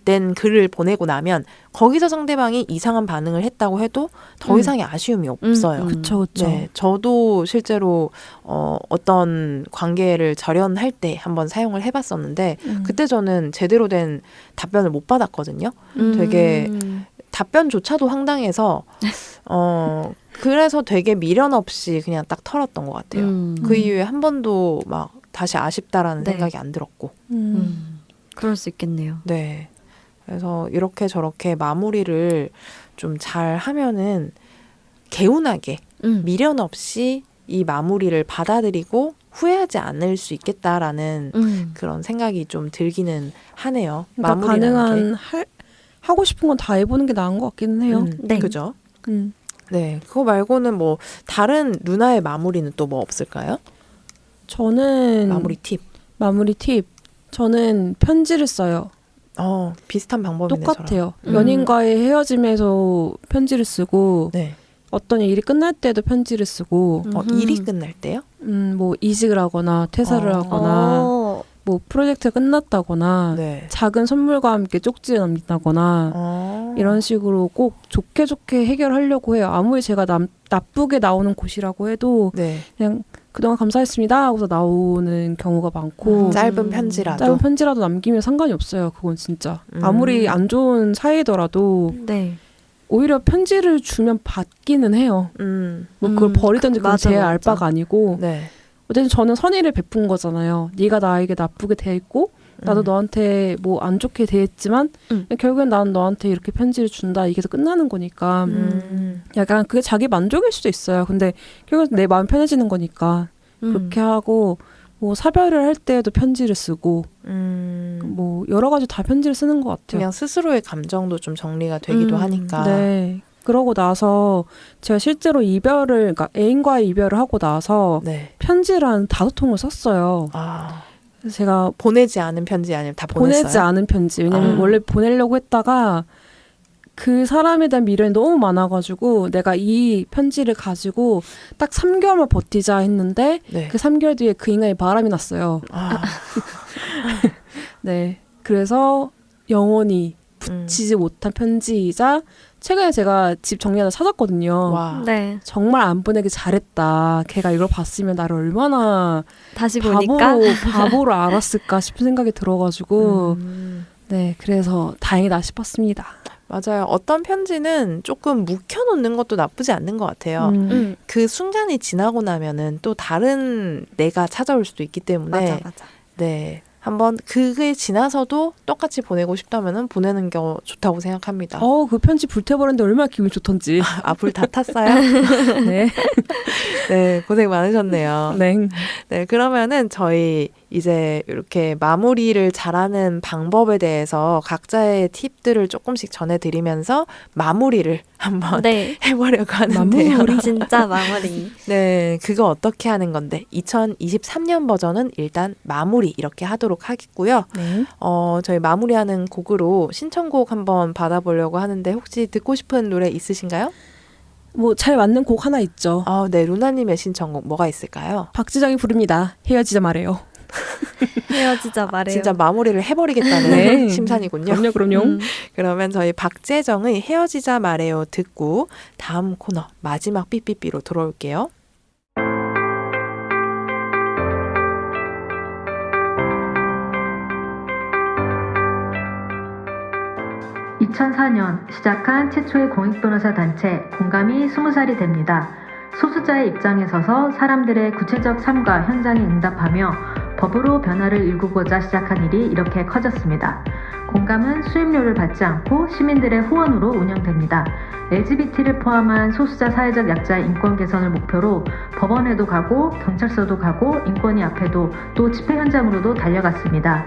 된 글을 보내고 나면 거기서 상대방이 이상한 반응을 했다고 해도 더 이상의 아쉬움이 없어요. 그쵸. 네, 저도 실제로 어떤 관계를 절연할 때 한번 사용을 해봤었는데 그때 저는 제대로 된 답변을 못 받았거든요. 되게 답변조차도 황당해서 그래서 되게 미련 없이 그냥 딱 털었던 것 같아요. 그 이후에 한 번도 막 다시 아쉽다라는 네. 생각이 안 들었고. 그럴 수 있겠네요. 네. 그래서 이렇게 저렇게 마무리를 좀 잘 하면은 개운하게 미련 없이 이 마무리를 받아들이고 후회하지 않을 수 있겠다라는 그런 생각이 좀 들기는 하네요. 그러니까 마무리라는 가능한 하고 싶은 건 다 해보는 게 나은 것 같기는 해요. 네. 그죠? 네, 그거 말고는 뭐 다른 루나의 마무리는 또 뭐 없을까요? 저는 마무리 팁. 저는 편지를 써요. 비슷한 방법이네. 똑같아요. 연인과의 헤어짐에서 편지를 쓰고 네. 어떤 일이 끝날 때도 편지를 쓰고 일이 끝날 때요? 뭐 이직을 하거나 퇴사를 하거나 뭐 프로젝트가 끝났다거나 네. 작은 선물과 함께 쪽지를 남긴다거나 이런 식으로 꼭 좋게 해결하려고 해요. 아무리 제가 나쁘게 나오는 곳이라고 해도 네. 그냥 그동안 감사했습니다 하고서 나오는 경우가 많고 짧은 편지라도 남기면 상관이 없어요. 그건 진짜 아무리 안 좋은 사이더라도 네. 오히려 편지를 주면 받기는 해요. 뭐 그걸 버리든지 그건 제 알바가 아니고 네. 어쨌든 저는 선의를 베푼 거잖아요. 네가 나에게 나쁘게 대했고 나도 너한테 뭐 안 좋게 대했지만 결국엔 나는 너한테 이렇게 편지를 준다. 이게 더 끝나는 거니까 약간 그게 자기 만족일 수도 있어요. 근데 결국 내 마음 편해지는 거니까 그렇게 하고 뭐 사별을 할 때에도 편지를 쓰고 뭐 여러 가지 다 편지를 쓰는 것 같아요. 그냥 스스로의 감정도 좀 정리가 되기도 하니까. 네. 그러고 나서 제가 실제로 그러니까 애인과의 이별을 하고 나서 네. 편지를 한 5통을 썼어요. 그래서 제가 보내지 않은 편지 아니면 다 보냈어요? 보내지 않은 편지. 왜냐면 원래 보내려고 했다가 그 사람에 대한 미련이 너무 많아가지고 내가 이 편지를 가지고 딱 3개월만 버티자 했는데 네. 그 3개월 뒤에 그 인간이 바람이 났어요. 네. 그래서 영원히 붙이지 못한 편지이자 최근에 제가 집 정리하다 찾았거든요. 와. 네. 정말 안 보내기 잘했다. 걔가 이걸 봤으면 나를 얼마나 다시 보니까 바보로 알았을까 싶은 생각이 들어가지고 네, 그래서 다행이다 싶었습니다. 맞아요. 어떤 편지는 조금 묵혀놓는 것도 나쁘지 않는 것 같아요. 그 순간이 지나고 나면은 또 다른 내가 찾아올 수도 있기 때문에 맞아. 네. 한번 그게 지나서도 똑같이 보내고 싶다면은 보내는 게 좋다고 생각합니다. 그 편지 불태워버렸는데 얼마나 기분이 좋던지. 불 다 탔어요? 네. 네, 고생 많으셨네요. 네. 네, 그러면은 저희 이제 이렇게 마무리를 잘하는 방법에 대해서 각자의 팁들을 조금씩 전해드리면서 마무리를 한번 네. 해보려고 하는데요. 진짜 마무리. 네, 그거 어떻게 하는 건데 2023년 버전은 일단 마무리 이렇게 하도록 하겠고요. 네. 저희 마무리하는 곡으로 신청곡 한번 받아보려고 하는데 혹시 듣고 싶은 노래 있으신가요? 뭐 잘 맞는 곡 하나 있죠. 네, 루나님의 신청곡 뭐가 있을까요? 박지정이 부릅니다. 헤어지자 말해요. 헤어지자 말해요. 진짜 마무리를 해버리겠다는 네. 심산이군요. 그럼요. 그러면 저희 박재정의 헤어지자 말해요 듣고 다음 코너 마지막 삐삐삐로 돌아올게요. 2004년 시작한 최초의 공익변호사 단체 공감이 20살이 됩니다. 소수자의 입장에 서서 사람들의 구체적 삶과 현장에 응답하며 법으로 변화를 일구고자 시작한 일이 이렇게 커졌습니다. 공감은 수임료를 받지 않고 시민들의 후원으로 운영됩니다. LGBT를 포함한 소수자 사회적 약자의 인권 개선을 목표로 법원에도 가고 경찰서도 가고 인권위 앞에도 또 집회 현장으로도 달려갔습니다.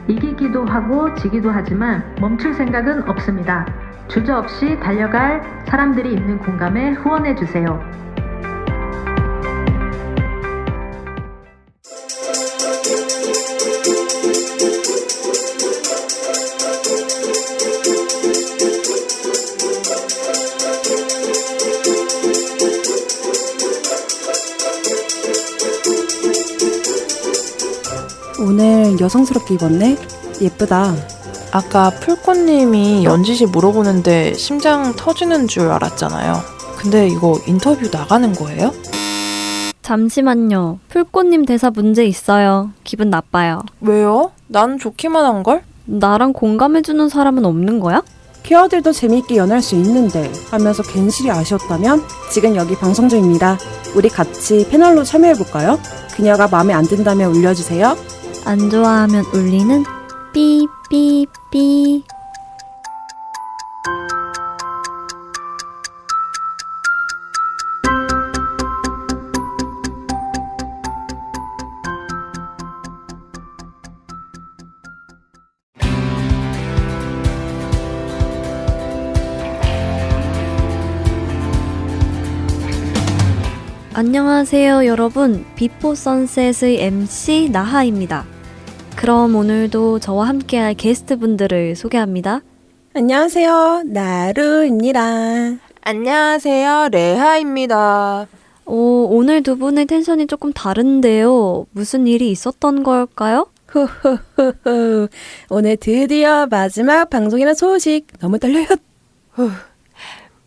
이기기도 하고 지기도 하지만 멈출 생각은 없습니다. 주저없이 달려갈 사람들이 있는 공감에 후원해주세요. 오늘 여성스럽게 입었네? 예쁘다. 아까 풀꽃님이 연지씨 물어보는데 심장 터지는 줄 알았잖아요. 근데 이거 인터뷰 나가는 거예요? 잠시만요. 풀꽃님 대사 문제 있어요. 기분 나빠요. 왜요? 난 좋기만 한걸? 나랑 공감해주는 사람은 없는 거야? 퀴어들도 재미있게 연할 수 있는데 하면서 괜시리 아쉬웠다면 지금 여기 방송 중입니다. 우리 같이 패널로 참여해볼까요? 그녀가 마음에 안 든다면 올려주세요. 안 좋아하면 울리는 삐삐삐. 안녕하세요, 여러분. 비포 선셋의 MC 나하입니다. 그럼 오늘도 저와 함께할 게스트분들을 소개합니다. 안녕하세요. 나루입니다. 안녕하세요. 레하입니다. 오늘 두 분의 텐션이 조금 다른데요. 무슨 일이 있었던 걸까요? 후후후후. 오늘 드디어 마지막 방송이라는 소식. 너무 떨려요.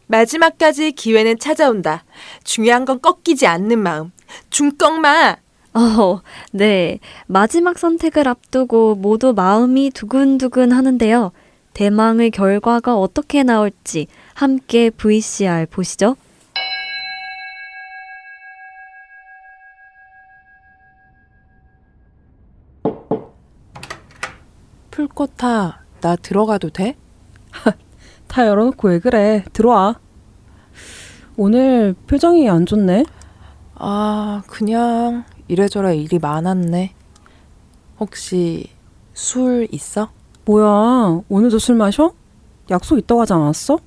마지막까지 기회는 찾아온다. 중요한 건 꺾이지 않는 마음. 중꺾마. 네. 마지막 선택을 앞두고 모두 마음이 두근두근 하는데요. 대망의 결과가 어떻게 나올지 함께 VCR 보시죠. 풀코타, 나 들어가도 돼? 다 열어놓고 왜 그래? 들어와. 오늘 표정이 안 좋네. 그냥 이래저래 일이 많았네. 혹시 술 있어? 뭐야, 오늘도 술 마셔? 약속 있다고 하지 않았어?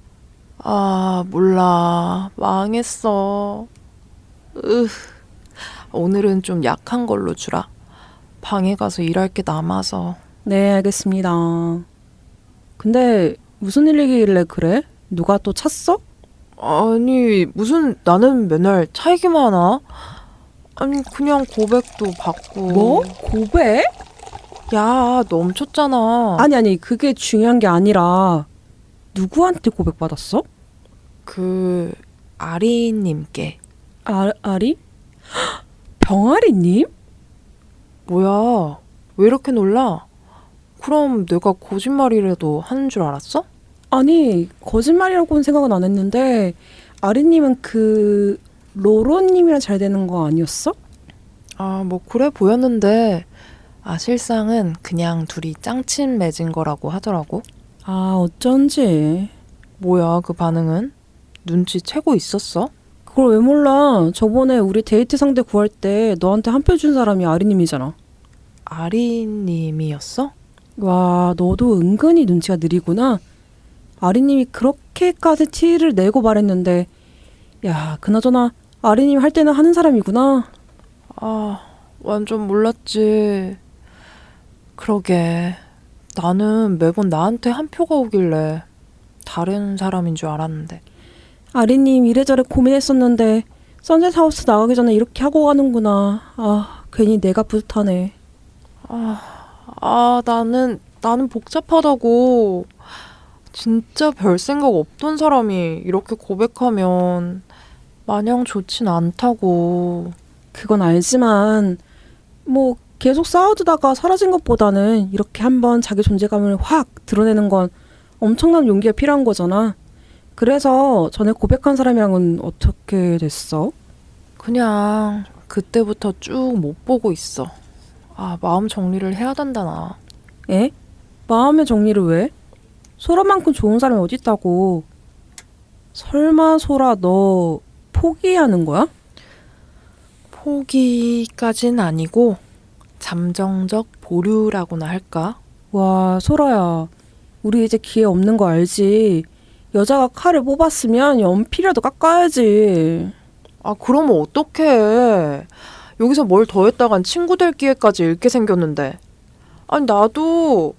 몰라. 망했어. 오늘은 좀 약한 걸로 주라. 방에 가서 일할 게 남아서. 네, 알겠습니다. 근데 무슨 일이길래 그래? 누가 또 찼어? 아니, 무슨 나는 맨날 차이기만 하나? 아니, 그냥 고백도 받고. 뭐? 고백? 야, 넘쳤잖아. 아니, 그게 중요한 게 아니라 누구한테 고백받았어? 아리님께. 아리? 병아리님? 뭐야, 왜 이렇게 놀라? 그럼 내가 거짓말이라도 하는 줄 알았어? 아니, 거짓말이라고는 생각은 안 했는데 아리님은 로로님이랑 잘 되는 거 아니었어? 뭐 그래 보였는데 실상은 그냥 둘이 짱친 맺은 거라고 하더라고. 어쩐지. 뭐야, 그 반응은? 눈치채고 있었어? 그걸 왜 몰라? 저번에 우리 데이트 상대 구할 때 너한테 한 표 준 사람이 아리님이잖아. 아리님이었어? 와, 너도 은근히 눈치가 느리구나. 아리님이 그렇게까지 티를 내고 말했는데, 야, 그나저나 아리님 할 때는 하는 사람이구나. 완전 몰랐지. 그러게, 나는 매번 나한테 한 표가 오길래 다른 사람인 줄 알았는데. 아리님 이래저래 고민했었는데 선셋하우스 나가기 전에 이렇게 하고 가는구나. 괜히 내가 뿌듯하네. 나는 복잡하다고. 진짜 별 생각 없던 사람이 이렇게 고백하면 마냥 좋진 않다고. 그건 알지만 뭐 계속 싸워두다가 사라진 것보다는 이렇게 한번 자기 존재감을 확 드러내는 건 엄청난 용기가 필요한 거잖아. 그래서 전에 고백한 사람이랑은 어떻게 됐어? 그냥 그때부터 쭉 못 보고 있어. 마음 정리를 해야 된다, 나. 에? 마음의 정리를 왜? 소라만큼 좋은 사람이 어딨다고. 설마 소라 너 포기하는 거야? 포기까진 아니고 잠정적 보류라고나 할까? 와, 소라야. 우리 이제 기회 없는 거 알지? 여자가 칼을 뽑았으면 연필이라도 깎아야지. 그러면 어떡해. 여기서 뭘 더 했다간 친구 될 기회까지 잃게 생겼는데. 아니, 나도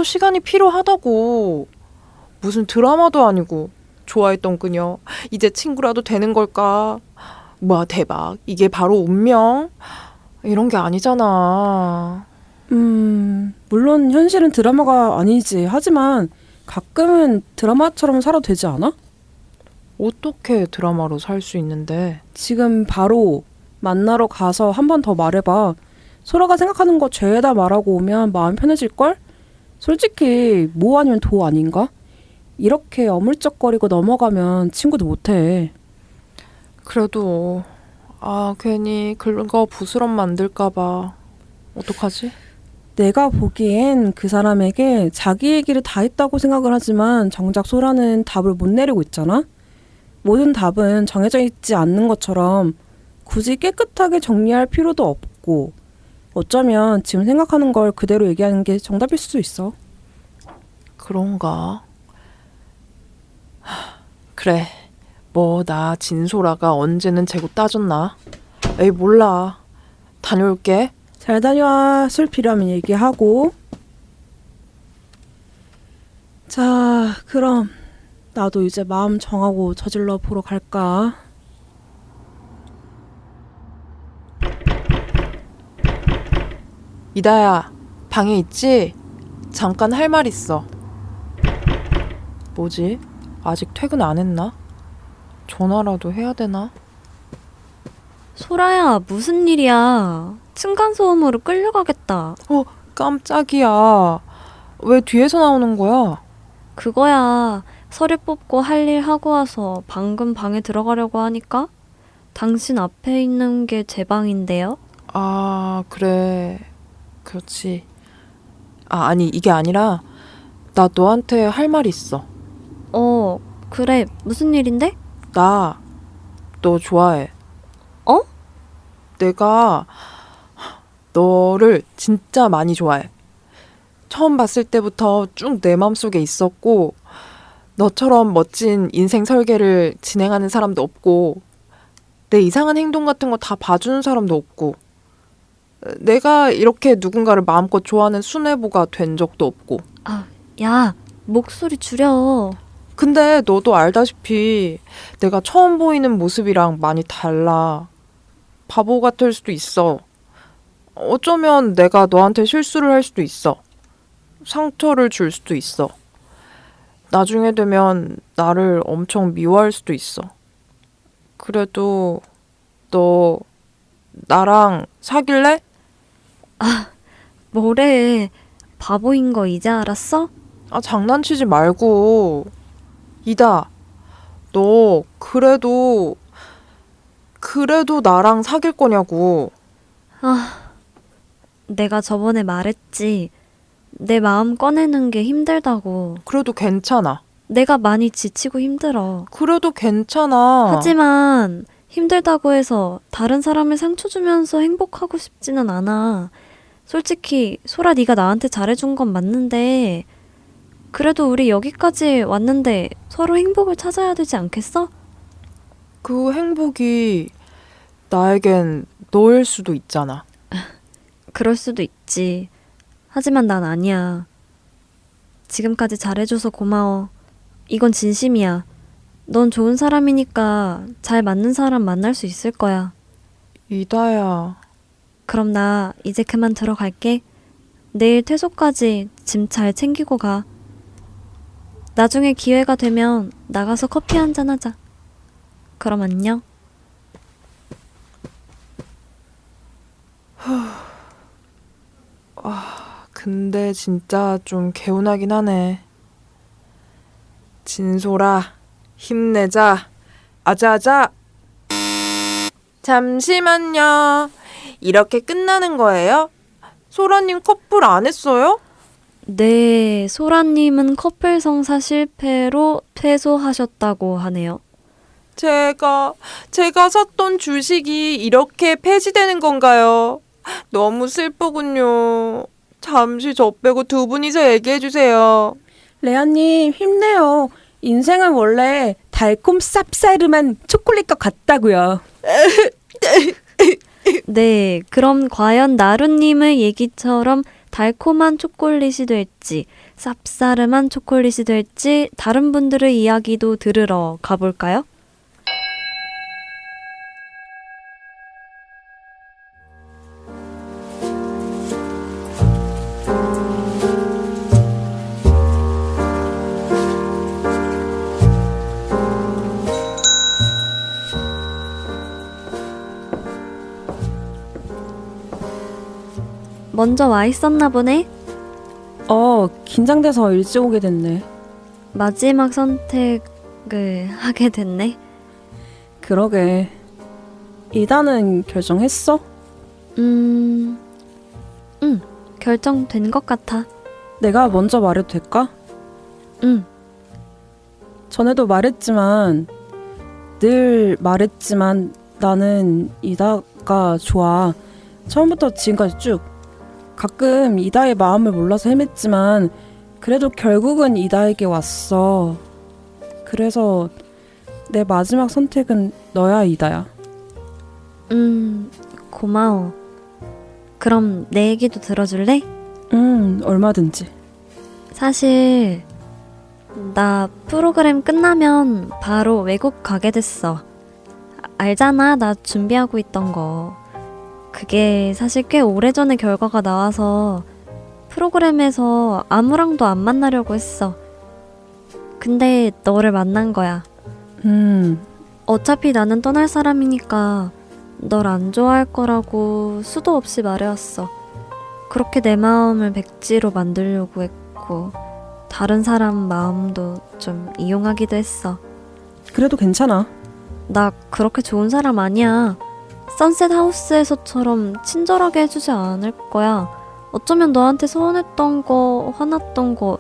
시간이 필요하다고. 무슨 드라마도 아니고 좋아했던 그녀 이제 친구라도 되는 걸까? 와, 대박. 이게 바로 운명? 이런 게 아니잖아. 물론 현실은 드라마가 아니지. 하지만 가끔은 드라마처럼 살아도 되지 않아? 어떻게 드라마로 살 수 있는데? 지금 바로 만나러 가서 한 번 더 말해봐. 소라가 생각하는 거 죄다 말하고 오면 마음 편해질걸? 솔직히 뭐 아니면 도 아닌가? 이렇게 어물쩍거리고 넘어가면 친구도 못해. 그래도 괜히 긁어 부스럼 만들까 봐. 어떡하지? 내가 보기엔 그 사람에게 자기 얘기를 다 했다고 생각을 하지만 정작 소라는 답을 못 내리고 있잖아? 모든 답은 정해져 있지 않는 것처럼 굳이 깨끗하게 정리할 필요도 없고 어쩌면 지금 생각하는 걸 그대로 얘기하는 게 정답일 수도 있어. 그런가? 그래, 뭐 나 진소라가 언제는 재고 따졌나? 에이 몰라. 다녀올게. 잘 다녀와. 술 필요하면 얘기하고. 자, 그럼 나도 이제 마음 정하고 저질러 보러 갈까? 이다야, 방에 있지? 잠깐 할 말 있어. 뭐지? 아직 퇴근 안 했나? 전화라도 해야 되나? 소라야, 무슨 일이야? 층간소음으로 끌려가겠다. 깜짝이야. 왜 뒤에서 나오는 거야? 그거야. 서류 뽑고 할 일 하고 와서 방금 방에 들어가려고 하니까 당신 앞에 있는 게 제 방인데요. 아, 그래. 그렇지. 아니, 이게 아니라 나 너한테 할 말 있어. 그래. 무슨 일인데? 나 너 좋아해. 어? 내가 너를 진짜 많이 좋아해. 처음 봤을 때부터 쭉 내 맘속에 있었고, 너처럼 멋진 인생 설계를 진행하는 사람도 없고, 내 이상한 행동 같은 거 다 봐주는 사람도 없고, 내가 이렇게 누군가를 마음껏 좋아하는 수뇌부가 된 적도 없고. 야, 목소리 줄여. 근데 너도 알다시피 내가 처음 보이는 모습이랑 많이 달라. 바보 같을 수도 있어. 어쩌면 내가 너한테 실수를 할 수도 있어. 상처를 줄 수도 있어. 나중에 되면 나를 엄청 미워할 수도 있어. 그래도 너 나랑 사귈래? 뭐래. 바보인 거 이제 알았어? 장난치지 말고. 이다, 너 그래도 나랑 사귈 거냐고. 내가 저번에 말했지. 내 마음 꺼내는 게 힘들다고. 그래도 괜찮아. 내가 많이 지치고 힘들어. 그래도 괜찮아. 하지만 힘들다고 해서 다른 사람을 상처 주면서 행복하고 싶지는 않아. 솔직히 소라 네가 나한테 잘해준 건 맞는데 그래도 우리 여기까지 왔는데 서로 행복을 찾아야 되지 않겠어? 그 행복이 나에겐 너일 수도 있잖아. 그럴 수도 있지. 하지만 난 아니야. 지금까지 잘해줘서 고마워. 이건 진심이야. 넌 좋은 사람이니까 잘 맞는 사람 만날 수 있을 거야. 이다야. 그럼 나 이제 그만 들어갈게. 내일 퇴소까지 짐 잘 챙기고 가. 나중에 기회가 되면 나가서 커피 한잔 하자. 그럼 안녕. 근데 진짜 좀 개운하긴 하네. 진소라, 힘내자. 아자아자. 잠시만요. 이렇게 끝나는 거예요? 소라님 커플 안 했어요? 네, 소라님은 커플 성사 실패로 퇴소하셨다고 하네요. 제가 샀던 주식이 이렇게 폐지되는 건가요? 너무 슬프군요. 잠시 저 빼고 두 분이서 얘기해 주세요. 레아님 힘내요. 인생은 원래 달콤 쌉싸름한 초콜릿과 같다고요. 네, 그럼 과연 나루님의 얘기처럼 달콤한 초콜릿이 될지 쌉싸름한 초콜릿이 될지 다른 분들의 이야기도 들으러 가볼까요? 먼저 와 있었나 보네. 긴장돼서 일찍 오게 됐네. 마지막 선택을 하게 됐네. 그러게. 이다는 결정했어? 응, 결정된 것 같아. 내가 먼저 말해도 될까? 응. 전에도 말했지만 늘 말했지만 나는 이다가 좋아. 처음부터 지금까지 쭉. 가끔 이다의 마음을 몰라서 헤맸지만 그래도 결국은 이다에게 왔어. 그래서 내 마지막 선택은 너야, 이다야. 고마워. 그럼 내 얘기도 들어줄래? 얼마든지. 사실 나 프로그램 끝나면 바로 외국 가게 됐어. 알잖아, 나 준비하고 있던 거. 그게 사실 꽤 오래전에 결과가 나와서 프로그램에서 아무랑도 안 만나려고 했어. 근데 너를 만난 거야. 어차피 나는 떠날 사람이니까 널 안 좋아할 거라고 수도 없이 말해왔어. 그렇게 내 마음을 백지로 만들려고 했고 다른 사람 마음도 좀 이용하기도 했어. 그래도 괜찮아. 나 그렇게 좋은 사람 아니야. 선셋 하우스에서처럼 친절하게 해주지 않을 거야. 어쩌면 너한테 서운했던 거, 화났던 거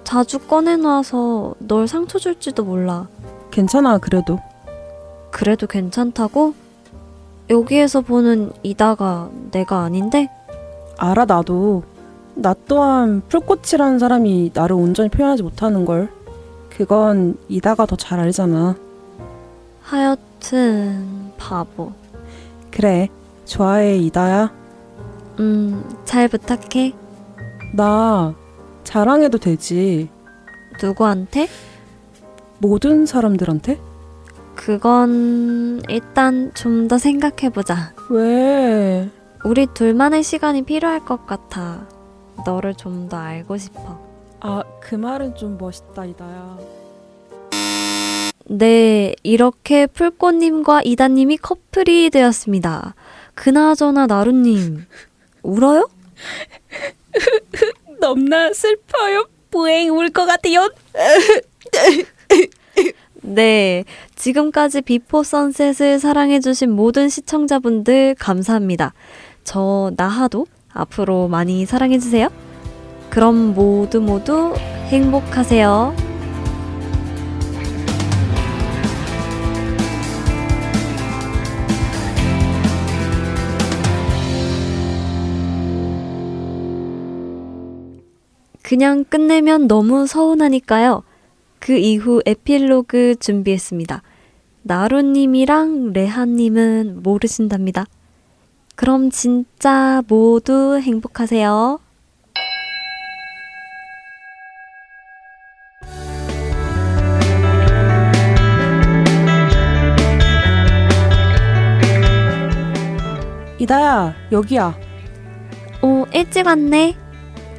자주 꺼내놔서 널 상처 줄지도 몰라. 괜찮아, 그래도. 그래도 괜찮다고? 여기에서 보는 이다가 내가 아닌데? 알아, 나도. 나 또한 풀꽃이라는 사람이 나를 온전히 표현하지 못하는 걸. 그건 이다가 더 잘 알잖아. 하여튼 바보. 그래, 좋아해, 이다야. 잘 부탁해. 나 자랑해도 되지. 누구한테? 모든 사람들한테? 그건 일단 좀 더 생각해보자. 왜? 우리 둘만의 시간이 필요할 것 같아. 너를 좀 더 알고 싶어. 아, 그 말은 좀 멋있다, 이다야. 네, 이렇게 풀꽃님과 이다님이 커플이 되었습니다. 그나저나 나루님, 울어요? 넘나 슬퍼요. 뿌앵 울 것 같아요. 네, 지금까지 비포 선셋을 사랑해주신 모든 시청자분들 감사합니다. 저 나하도 앞으로 많이 사랑해주세요. 그럼 모두 행복하세요. 그냥 끝내면 너무 서운하니까요. 그 이후 에필로그 준비했습니다. 나루님이랑 레하님은 모르신답니다. 그럼 진짜 모두 행복하세요. 이다야, 여기야. 오, 일찍 왔네.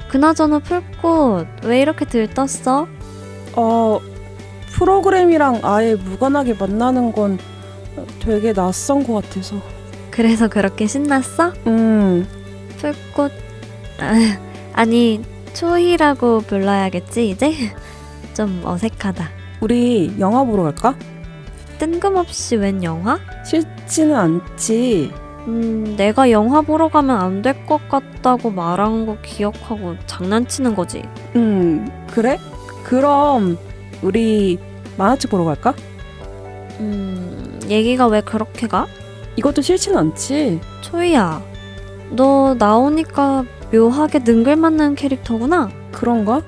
그나저나 풀꽃 왜 이렇게 들떴어? 프로그램이랑 아예 무관하게 만나는 건 되게 낯선 것 같아서. 그래서 그렇게 신났어? 풀꽃 아니 초희라고 불러야겠지 이제? 좀 어색하다. 우리 영화 보러 갈까? 뜬금없이 웬 영화? 싫지는 않지. 내가 영화 보러 가면 안 될 것 같다고 말한 거 기억하고 장난치는 거지. 그래? 그럼 우리 만화책 보러 갈까? 얘기가 왜 그렇게 가? 이것도 싫지는 않지. 초이야, 너 나오니까 묘하게 능글맞는 캐릭터구나? 그런가?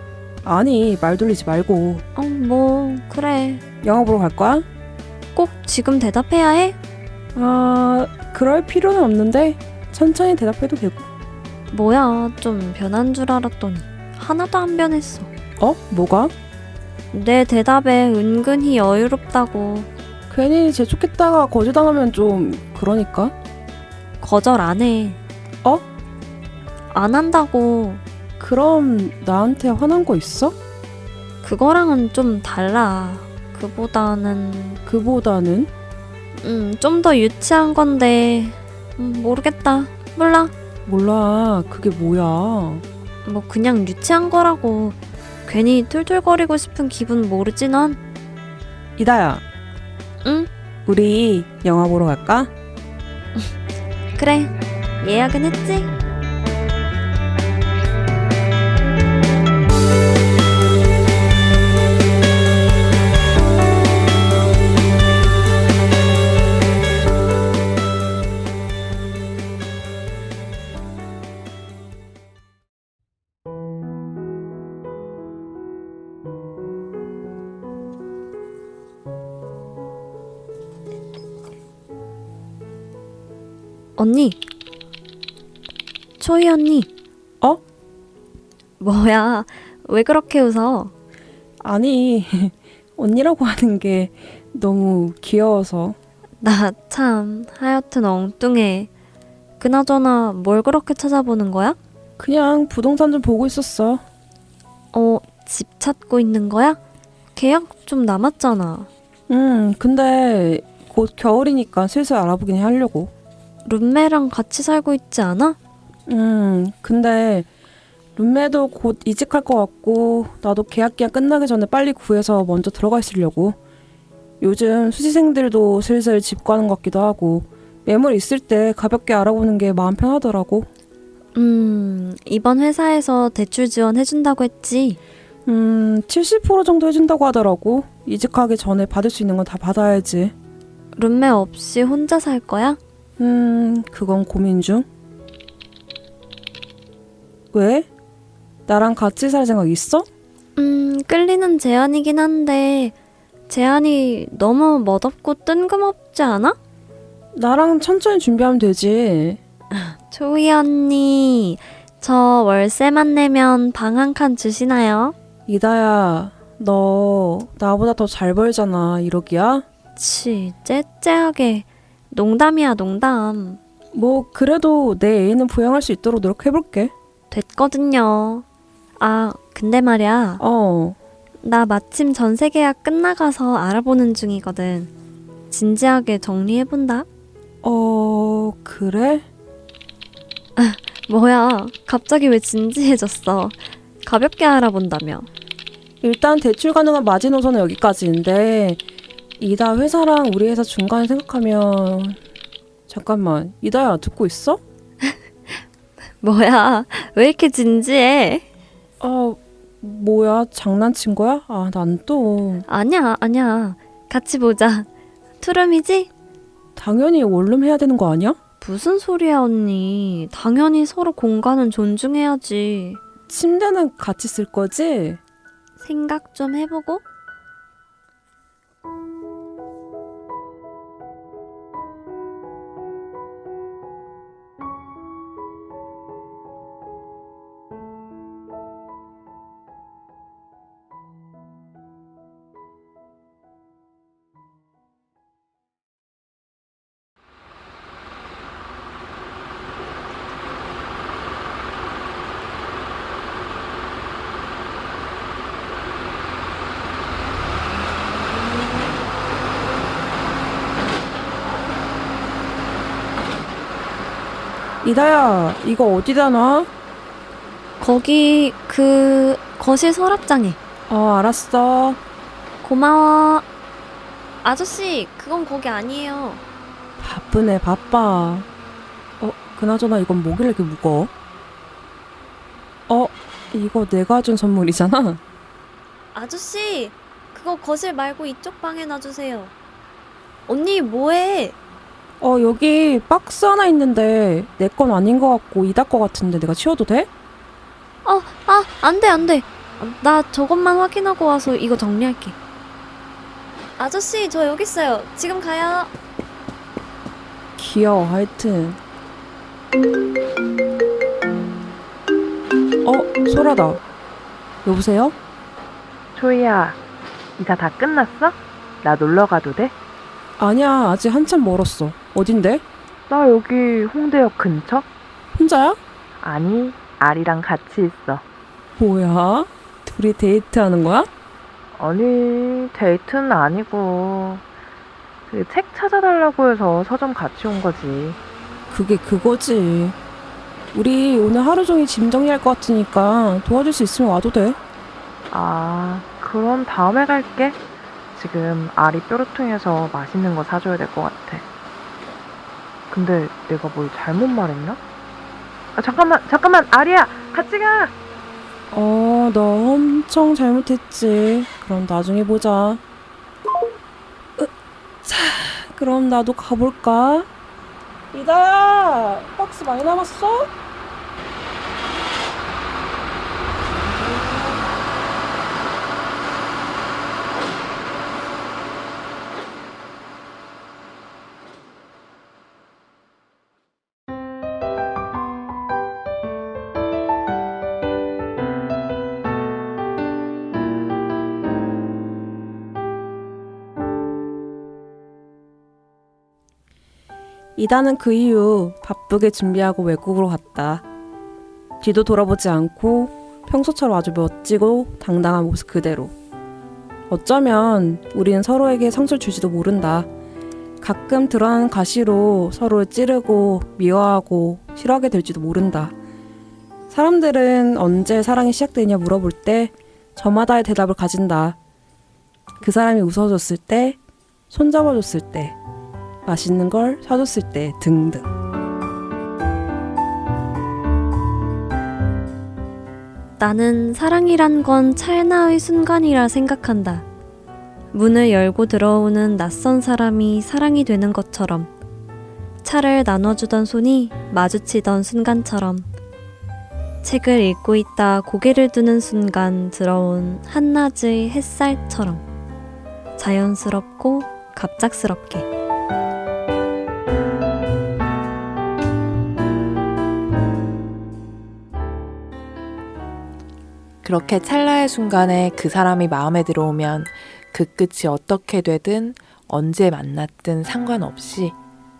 아니, 말 돌리지 말고. 뭐 그래. 영화 보러 갈 거야? 꼭 지금 대답해야 해? 그럴 필요는 없는데 천천히 대답해도 되고. 뭐야, 좀 변한 줄 알았더니 하나도 안 변했어. 뭐가? 내 대답에 은근히 여유롭다고. 괜히 재촉했다가 거절당하면 좀 그러니까. 거절 안 해. 안 한다고. 그럼 나한테 화난 거 있어? 그거랑은 좀 달라. 그보다는 좀 더 유치한 건데 모르겠다. 몰라. 그게 뭐야? 뭐 그냥 유치한 거라고. 괜히 툴툴거리고 싶은 기분 모르지 넌? 이다야. 응? 우리 영화 보러 갈까? 그래, 예약은 했지? 언니. 초이 언니. 어? 뭐야, 왜 그렇게 웃어? 아니, 언니라고 하는 게 너무 귀여워서. 나 참 하여튼 엉뚱해. 그나저나 뭘 그렇게 찾아보는 거야? 그냥 부동산 좀 보고 있었어. 집 찾고 있는 거야? 계약 좀 남았잖아. 근데 곧 겨울이니까 슬슬 알아보긴 하려고. 룸메랑 같이 살고 있지 않아? 근데 룸메도 곧 이직할 것 같고 나도 계약 기간 끝나기 전에 빨리 구해서 먼저 들어가 있으려고. 요즘 수시생들도 슬슬 집 구하는 것 같기도 하고 매물 있을 때 가볍게 알아보는 게 마음 편하더라고. 이번 회사에서 대출 지원 해준다고 했지? 70% 정도 해준다고 하더라고. 이직하기 전에 받을 수 있는 건 다 받아야지. 룸메 없이 혼자 살 거야? 그건 고민 중. 왜? 나랑 같이 살 생각 있어? 끌리는 제안이긴 한데 제안이 너무 멋없고 뜬금없지 않아? 나랑 천천히 준비하면 되지. 초이 언니, 저 월세만 내면 방 한 칸 주시나요? 이다야, 너 나보다 더 잘 벌잖아. 1억이야? 째째하게. 농담이야, 농담. 뭐 그래도 내 애는 부양할 수 있도록 노력해볼게. 됐거든요. 아, 근데 말이야. 나 마침 전세 계약 끝나가서 알아보는 중이거든. 진지하게 정리해본다. 그래? 뭐야, 갑자기 왜 진지해졌어? 가볍게 알아본다며. 일단 대출 가능한 마지노선은 여기까지인데 이다 회사랑 우리 회사 중간에 생각하면 잠깐만, 이다야 듣고 있어? 뭐야, 왜 이렇게 진지해? 뭐야, 장난친 거야? 난 또... 아니야. 같이 보자. 투룸이지? 당연히 원룸 해야 되는 거 아니야? 무슨 소리야, 언니. 당연히 서로 공간은 존중해야지. 침대는 같이 쓸 거지? 생각 좀 해보고? 이다야, 이거 어디다 놔? 거기 거실 서랍장에. 알았어. 고마워. 아저씨, 그건 거기 아니에요. 바쁘네, 바빠. 그나저나 이건 뭐길래 이렇게 무거워? 이거 내가 준 선물이잖아. 아저씨, 그거 거실 말고 이쪽 방에 놔주세요. 언니, 뭐해? 여기 박스 하나 있는데 내 건 아닌 것 같고 이다 거 같은데 내가 치워도 돼? 안 돼. 나 저것만 확인하고 와서 이거 정리할게. 아저씨, 저 여기 있어요. 지금 가요. 귀여워, 하여튼. 소라다. 여보세요? 초이야, 이사 다 끝났어? 나 놀러 가도 돼? 아니야, 아직 한참 멀었어. 어딘데? 나 여기 홍대역 근처? 혼자야? 아니, 아리랑 같이 있어. 뭐야? 둘이 데이트하는 거야? 아니, 데이트는 아니고 그 책 찾아달라고 해서 서점 같이 온 거지. 그게 그거지. 우리 오늘 하루 종일 짐 정리할 것 같으니까 도와줄 수 있으면 와도 돼. 그럼 다음에 갈게. 지금 아리 뾰루퉁해서 맛있는 거 사줘야 될 것 같아. 근데 내가 뭘 잘못 말했나? 잠깐만, 아리야, 같이 가! 너 엄청 잘못했지. 그럼 나중에 보자. 자, 그럼 나도 가볼까? 이다야, 박스 많이 남았어? 이다는 그 이후 바쁘게 준비하고 외국으로 갔다. 뒤도 돌아보지 않고 평소처럼 아주 멋지고 당당한 모습 그대로. 어쩌면 우리는 서로에게 상처를 줄지도 모른다. 가끔 드러나는 가시로 서로를 찌르고 미워하고 싫어하게 될지도 모른다. 사람들은 언제 사랑이 시작되냐 물어볼 때 저마다의 대답을 가진다. 그 사람이 웃어줬을 때, 손잡아줬을 때, 맛있는 걸 사줬을 때 등등. 나는 사랑이란 건 찰나의 순간이라 생각한다. 문을 열고 들어오는 낯선 사람이 사랑이 되는 것처럼, 차를 나눠주던 손이 마주치던 순간처럼, 책을 읽고 있다 고개를 드는 순간 들어온 한낮의 햇살처럼, 자연스럽고 갑작스럽게. 그렇게 찰나의 순간에 그 사람이 마음에 들어오면 그 끝이 어떻게 되든 언제 만났든 상관없이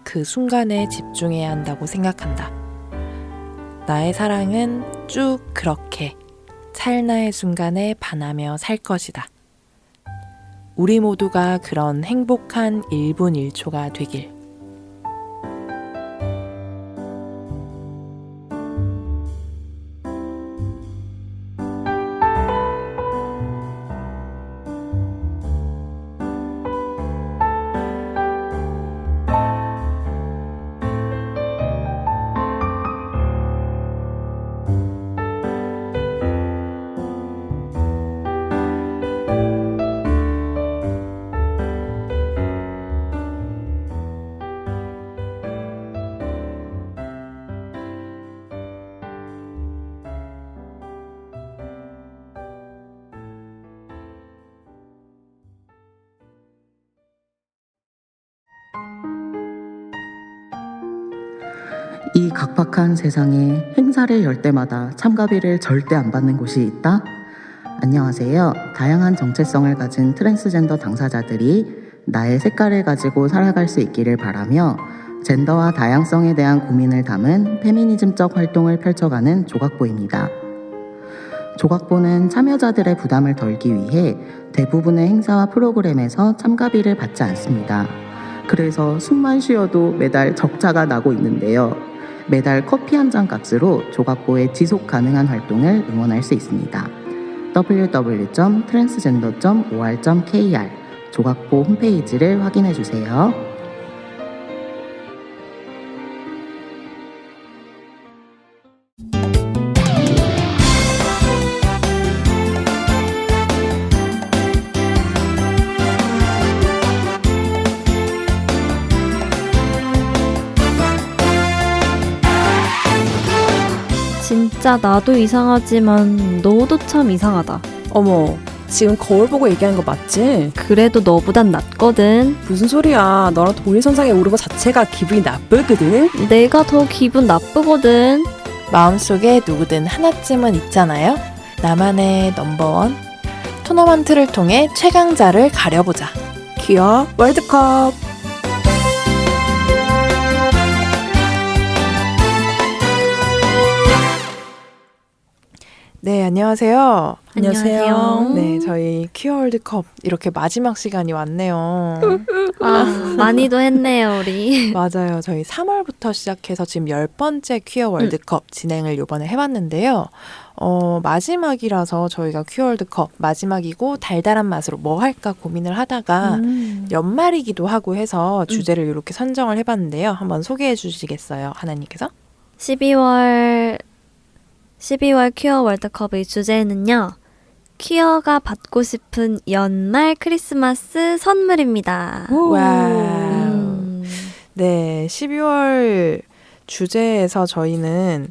그 순간에 집중해야 한다고 생각한다. 나의 사랑은 쭉 그렇게 찰나의 순간에 반하며 살 것이다. 우리 모두가 그런 행복한 1분 1초가 되길. 이 각박한 세상에 행사를 열 때마다 참가비를 절대 안 받는 곳이 있다? 안녕하세요. 다양한 정체성을 가진 트랜스젠더 당사자들이 나의 색깔을 가지고 살아갈 수 있기를 바라며 젠더와 다양성에 대한 고민을 담은 페미니즘적 활동을 펼쳐가는 조각보입니다. 조각보는 참여자들의 부담을 덜기 위해 대부분의 행사와 프로그램에서 참가비를 받지 않습니다. 그래서 숨만 쉬어도 매달 적자가 나고 있는데요. 매달 커피 한 잔 값으로 조각보의 지속 가능한 활동을 응원할 수 있습니다. www.transgender.or.kr 조각보 홈페이지를 확인해주세요. 진짜 나도 이상하지만 너도 참 이상하다. 어머, 지금 거울 보고 얘기하는 거 맞지? 그래도 너보단 낫거든. 무슨 소리야. 너랑 동일선상에 오른 거 자체가 기분이 나쁘거든. 내가 더 기분 나쁘거든. 마음속에 누구든 하나쯤은 있잖아요. 나만의 넘버원. 토너먼트를 통해 최강자를 가려보자. 퀴어 월드컵. 네, 안녕하세요. 안녕하세요. 네, 저희 퀴어 월드컵 이렇게 마지막 시간이 왔네요. 아, 많이도 했네요, 우리. 맞아요. 저희 3월부터 시작해서 지금 10번째 퀴어 월드컵 진행을 이번에 해봤는데요. 마지막이라서 저희가 퀴어 월드컵 마지막이고 달달한 맛으로 뭐 할까 고민을 하다가 연말이기도 하고 해서 주제를 이렇게 선정을 해봤는데요. 한번 소개해 주시겠어요, 하나님께서? 12월 퀴어 월드컵의 주제는요. 퀴어가 받고 싶은 연말 크리스마스 선물입니다. 와. 네, 12월 주제에서 저희는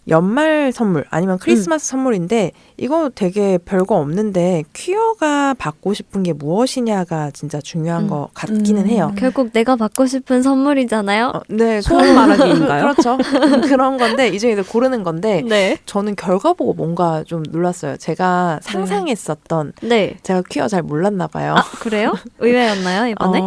연말 선물 아니면 크리스마스 선물인데 이거 되게 별거 없는데 퀴어가 받고 싶은 게 무엇이냐가 진짜 중요한 것 같기는 해요. 결국 내가 받고 싶은 선물이잖아요. 네, 소원 말하기인가요? 그렇죠. 그런 건데 이 중에서 고르는 건데 네. 저는 결과 보고 뭔가 좀 놀랐어요. 제가 상상했었던 제가 퀴어 잘 몰랐나 봐요. 아, 그래요? 의외였나요 이번에?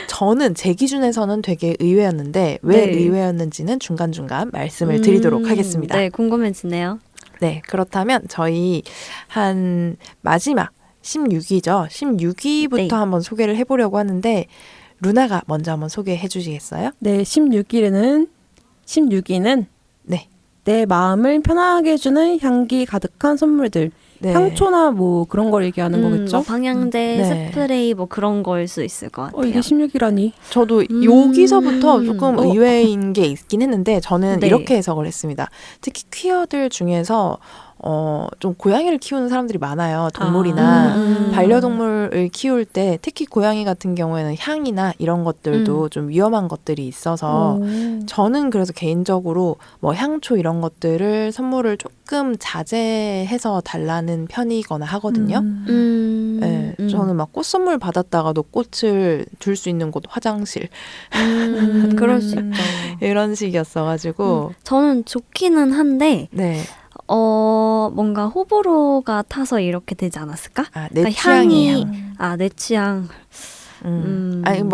저는 제 기준에서는 되게 의외였는데 왜 의외였는지는 중간중간 말씀을 드리도록 하겠습니다. 네, 궁금해지네요. 네, 그렇다면 저희 한 마지막 16위죠. 16위부터 한번 소개를 해보려고 하는데 루나가 먼저 한번 소개해 주시겠어요? 네, 16위는 네. 내 마음을 편하게 해주는 향기 가득한 선물들. 네. 향초나 뭐 그런 걸 얘기하는 거겠죠? 뭐 방향제, 네. 스프레이 뭐 그런 거일 수 있을 것 같아요. 이게 16위라니. 저도 여기서부터 조금 의외인 게 있긴 했는데 저는 이렇게 해석을 했습니다. 특히 퀴어들 중에서 좀 고양이를 키우는 사람들이 많아요. 동물이나 반려동물을 키울 때 특히 고양이 같은 경우에는 향이나 이런 것들도 좀 위험한 것들이 있어서 저는 그래서 개인적으로 뭐 향초 이런 것들을 선물을 조금 자제해서 달라는 편이거나 하거든요. 네, 저는 막 꽃 선물 받았다가도 꽃을 둘 수 있는 곳 화장실 그럴 수 있죠. 이런 식이었어가지고 저는 좋기는 한데 네. 뭔가 호불호가 타서 이렇게 되지 않았을까? 내 그러니까 취향이에요. 내 취향.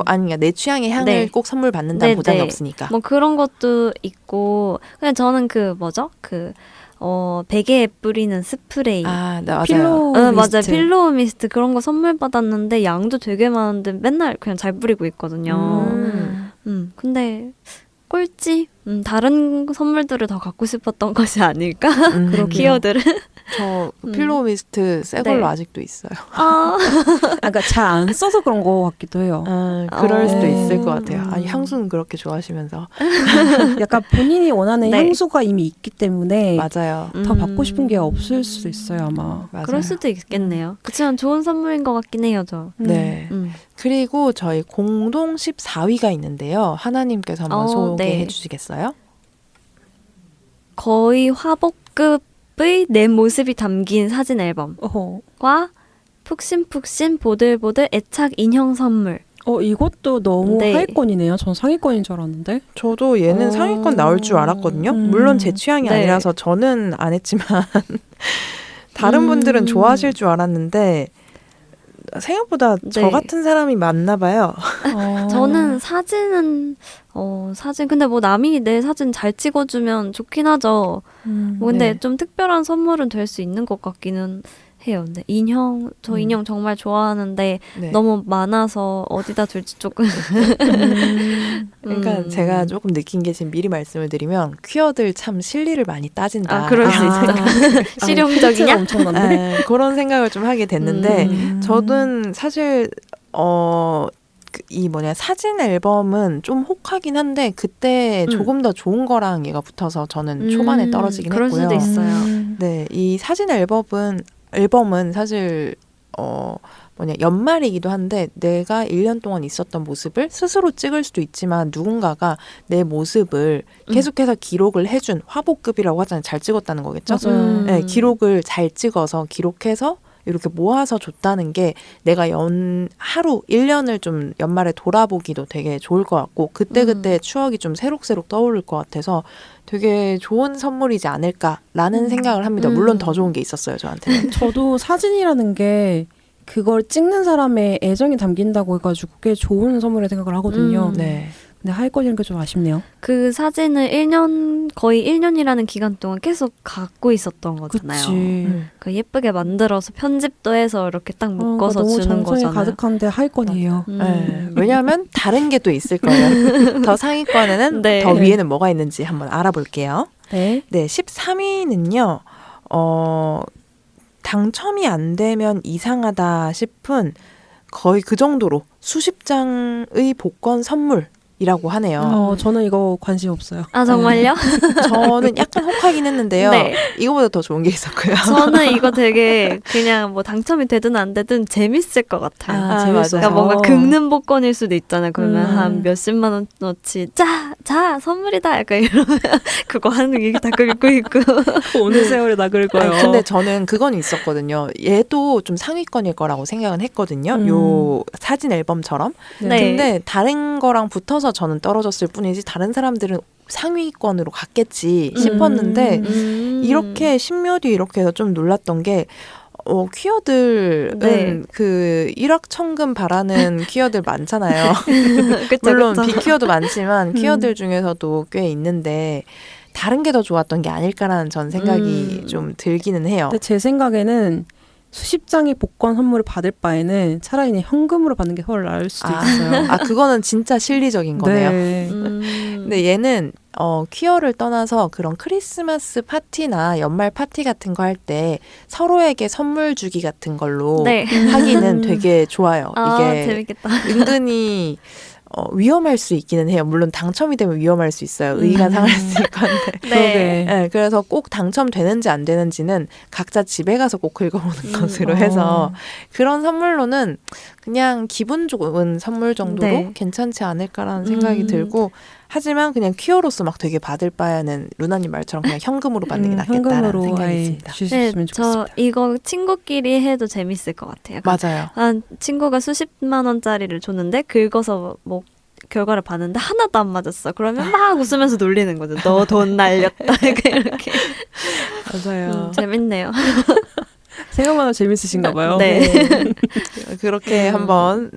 아니, 내 취향의 향을 꼭 선물 받는다는 보장이 없으니까. 뭐 그런 것도 있고, 그냥 저는 베개에 뿌리는 스프레이. 맞아요. 필로우 미스트. 맞아요. 필로우 미스트 그런 거 선물 받았는데 양도 되게 많은데 맨날 그냥 잘 뿌리고 있거든요. 근데 꼴찌? 다른 선물들을 더 갖고 싶었던 것이 아닐까? 퀴어들은. 저 필로우 미스트 새 걸로 아직도 있어요. 그러니까 잘 안 써서 그런 거 같기도 해요. 그럴 수도 있을 것 같아요. 아니, 향수는 그렇게 좋아하시면서. 약간 본인이 원하는 향수가 이미 있기 때문에 맞아요. 더 받고 싶은 게 없을 수도 있어요, 아마. 맞아요. 그럴 수도 있겠네요. 그치만 좋은 선물인 것 같긴 해요, 저. 네. 그리고 저희 공동 14위가 있는데요. 하나님께서 한번 소개해 주시겠어요? 거의 화보급의 내 모습이 담긴 사진 앨범과 푹신푹신 보들보들 애착 인형 선물. 이것도 너무 하위권이네요. 전 상위권인 줄 알았는데. 저도 얘는 상위권 나올 줄 알았거든요. 물론 제 취향이 아니라서 저는 안 했지만 다른 분들은 좋아하실 줄 알았는데 생각보다 저 같은 사람이 많나 봐요. 저는 사진 근데 뭐 남이 내 사진 잘 찍어주면 좋긴 하죠. 근데 좀 특별한 선물은 될 수 있는 것 같기는 해요. 근데 저 인형 정말 좋아하는데 너무 많아서 어디다 둘지 조금. 그러니까 제가 조금 느낀 게 지금 미리 말씀을 드리면 퀴어들 참 실리를 많이 따진다. 그럴 수 있어요. 실용적이냐? 엄청난데. 그런 생각을 좀 하게 됐는데 저는 사실 사진 앨범은 좀 혹하긴 한데 그때 조금 더 좋은 거랑 얘가 붙어서 저는 초반에 떨어지긴 그럴 했고요. 수도 있어요. 네, 이 사진 앨범은 사실 연말이기도 한데 내가 1년 동안 있었던 모습을 스스로 찍을 수도 있지만 누군가가 내 모습을 계속해서 기록을 해준 화보급이라고 하잖아요. 잘 찍었다는 거겠죠? 맞아요. 네, 기록을 잘 찍어서 기록해서 이렇게 모아서 줬다는 게 내가 하루 1년을 좀 연말에 돌아보기도 되게 좋을 것 같고 그때그때 추억이 좀 새록새록 떠오를 것 같아서 되게 좋은 선물이지 않을까라는 생각을 합니다. 물론 더 좋은 게 있었어요, 저한테는. 저도 사진이라는 게 그걸 찍는 사람의 애정이 담긴다고 해가지고 꽤 좋은 선물을 생각을 하거든요. 네. 근데 하위권이라는 게 좀 아쉽네요. 그 사진을 거의 1년이라는 기간 동안 계속 갖고 있었던 거잖아요. 그 예쁘게 만들어서 편집도 해서 이렇게 딱 묶어서 주는 너무 정성이 거잖아요. 가득한데 하위권이에요. 네. 왜냐하면 다른 게 또 있을 거예요. 더 상위권에는 더 위에는 뭐가 있는지 한번 알아볼게요. 네. 13위는요. 당첨이 안 되면 이상하다 싶은 거의 그 정도로 수십 장의 복권 선물 이라고 하네요. 저는 이거 관심 없어요. 아 정말요? 저는 약간 혹하긴 했는데요. 네. 이거보다 더 좋은 게 있었고요. 저는 이거 되게 그냥 뭐 당첨이 되든 안 되든 재밌을 것 같아요. 아, 재밌어서. 그러니까 뭔가 긁는 복권일 수도 있잖아요. 그러면 음. 한 몇십만 원어치 자 선물이다 약간 이러면 그거 하는 얘기 다 긁고 있고. 오늘 세월에 나 긁어요. 아니, 근데 저는 그건 있었거든요. 얘도 좀 상위권일 거라고 생각은 했거든요. 요 사진 앨범처럼. 네. 근데 다른 거랑 붙어서 저는 떨어졌을 뿐이지 다른 사람들은 상위권으로 갔겠지 싶었는데 이렇게 신묘도 이렇게 해서 좀 놀랐던 게 퀴어들은 네. 그 일확천금 바라는 퀴어들 많잖아요. 그쵸, 물론 그쵸. 비퀴어도 많지만 퀴어들 중에서도 꽤 있는데 다른 게 더 좋았던 게 아닐까라는 전 생각이 좀 들기는 해요. 근데 제 생각에는 수십 장의 복권 선물을 받을 바에는 차라리 그냥 현금으로 받는 게 훨 나을 수도 있어요. 그거는 진짜 실리적인 거네요. 네. 근데 얘는 퀴어를 떠나서 그런 크리스마스 파티나 연말 파티 같은 거 할 때 서로에게 선물 주기 같은 걸로 네. 하기는 되게 좋아요. 이게 재밌겠다. 은근히 위험할 수 있기는 해요. 물론 당첨이 되면 위험할 수 있어요. 의의가 상할 수 있고 한데. 네. 네, 그래서 꼭 당첨되는지 안 되는지는 각자 집에 가서 꼭 긁어보는 것으로 해서 그런 선물로는 그냥 기분 좋은 선물 정도로 네. 괜찮지 않을까라는 생각이 들고 하지만 그냥 퀴어로서 막 되게 받을 바에는 루나님 말처럼 그냥 현금으로 받는 게 낫겠다라는 현금으로 생각이 아예 있습니다. 주셨으면 저 좋겠습니다. 이거 친구끼리 해도 재밌을 것 같아요. 맞아요. 친구가 수십만 원짜리를 줬는데 긁어서 뭐 결과를 봤는데 하나도 안 맞았어. 그러면 막 웃으면서 놀리는 거죠. 너 돈 날렸다. 이렇게. 맞아요. 재밌네요. 생각만 해도 재밌으신가 봐요. 네. 그렇게 한번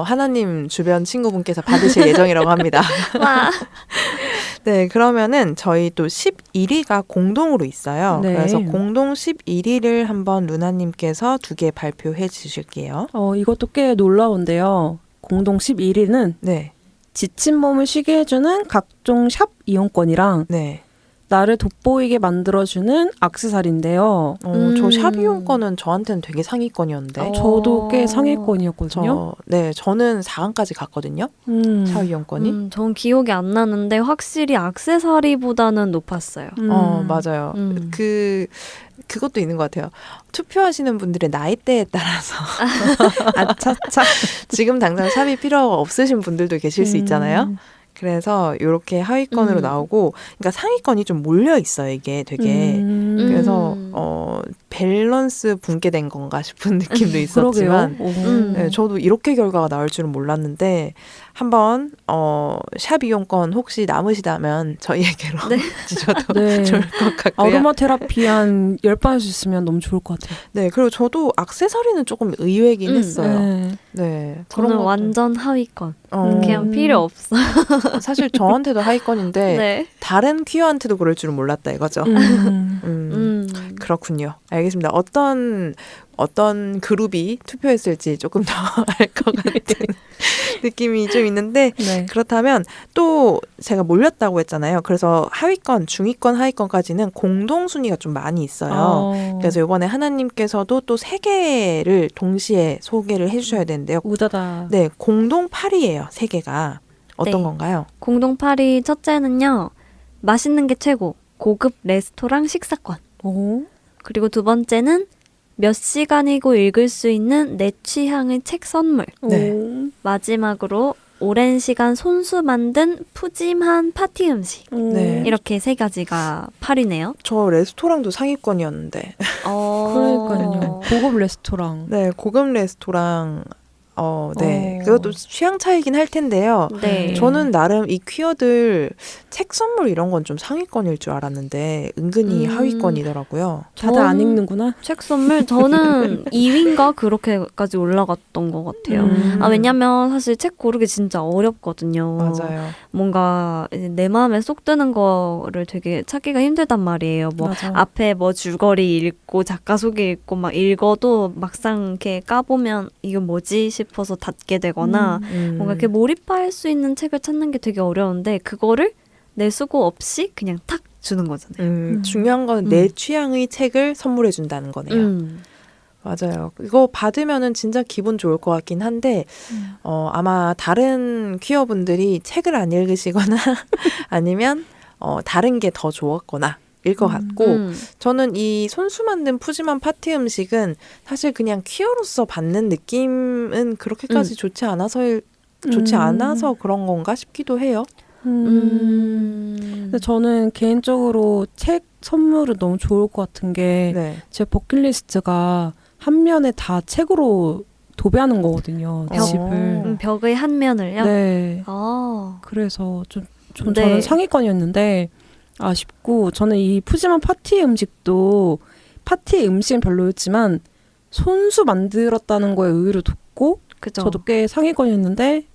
하나님 주변 친구분께서 받으실 예정이라고 합니다. 와. 네, 그러면은 저희 또 11위가 공동으로 있어요. 네. 그래서 공동 11위를 한번 루나님께서 2개 발표해 주실게요. 이것도 꽤 놀라운데요. 공동 11위는 네. 지친 몸을 쉬게 해주는 각종 샵 이용권이랑 네. 나를 돋보이게 만들어주는 액세서리인데요. 저 샵 이용권은 저한테는 되게 상위권이었는데. 저도 꽤 상위권이었거든요. 저는 4강까지 갔거든요. 샵 이용권이. 전 기억이 안 나는데 확실히 액세서리보다는 높았어요. 맞아요. 그것도 있는 것 같아요. 투표하시는 분들의 나이대에 따라서 아차차. 지금 당장 샵이 필요 없으신 분들도 계실 수 있잖아요. 그래서 이렇게 하위권으로 나오고, 그러니까 상위권이 좀 몰려 있어요. 이게 되게 그래서 밸런스 붕괴된 건가 싶은 느낌도 있었지만, 네, 저도 이렇게 결과가 나올 줄은 몰랐는데 한번 샵 이용권 혹시 남으시다면 저희에게로 주셔도 네. 좋을 것 같고요. 아로마 테라피 한 10번 할 수 있으면 너무 좋을 것 같아요. 네, 그리고 저도 액세서리는 조금 의외긴 했어요. 네, 저는 그런 완전 하위권. 그냥 필요 없어. 사실 저한테도 하위권인데 네. 다른 퀴어한테도 그럴 줄은 몰랐다 이거죠. 그렇군요. 알겠습니다. 어떤 그룹이 투표했을지 조금 더 알 것 같은 느낌이 좀 있는데, 네. 그렇다면 또 제가 몰렸다고 했잖아요. 그래서 하위권, 중위권, 하위권까지는 공동 순위가 좀 많이 있어요. 그래서 이번에 하나님께서도 또 3개를 동시에 소개를 해주셔야 되는데요. 우다다. 네, 공동 8위예요. 3개가. 어떤 네. 건가요? 공동 8위 첫째는요. 맛있는 게 최고. 고급 레스토랑 식사권. 그리고 두 번째는 몇 시간이고 읽을 수 있는 내 취향의 책 선물. 네. 마지막으로 오랜 시간 손수 만든 푸짐한 파티 음식. 네. 이렇게 3가지가 8위네요. 저 레스토랑도 상위권이었는데. 그러니까요. 고급 레스토랑. 네, 고급 레스토랑. 네. 그것도 취향 차이긴 할 텐데요. 네. 저는 나름 이 퀴어들 책 선물 이런 건 좀 상위권일 줄 알았는데 은근히 하위권이더라고요. 다들 안 읽는구나. 책 선물 저는 2위인가 그렇게까지 올라갔던 것 같아요. 왜냐면 사실 책 고르기 진짜 어렵거든요. 맞아요. 뭔가 내 마음에 쏙 드는 거를 되게 찾기가 힘들단 말이에요. 뭐 맞아. 앞에 뭐 줄거리 읽고 작가 소개 읽고 막 읽어도 막상 이렇게 까보면 이건 뭐지 싶어서 닫게 되거나 뭔가 이렇게 몰입할 수 있는 책을 찾는 게 되게 어려운데 그거를 내 수고 없이 그냥 탁 주는 거잖아요. 중요한 건 내 취향의 책을 선물해 준다는 거네요. 맞아요. 이거 받으면은 진짜 기분 좋을 것 같긴 한데 아마 다른 퀴어분들이 책을 안 읽으시거나 아니면 다른 게 더 좋았거나 일 것 같고 저는 이 손수 만든 푸짐한 파티 음식은 사실 그냥 퀴어로서 받는 느낌은 그렇게까지 좋지 않아서 그런 건가 싶기도 해요. 근데 저는 개인적으로 책 선물은 너무 좋을 것 같은 게 제 네. 버킷리스트가 한 면에 다 책으로 도배하는 거거든요. 집을. 벽의 한 면을요? 네. 그래서 저는 상위권이었는데 아쉽고 저는 이 푸짐한 파티 음식도 파티 음식은 별로였지만 손수 만들었다는 거에 의의를 뒀고 저도 꽤 상위권이었는데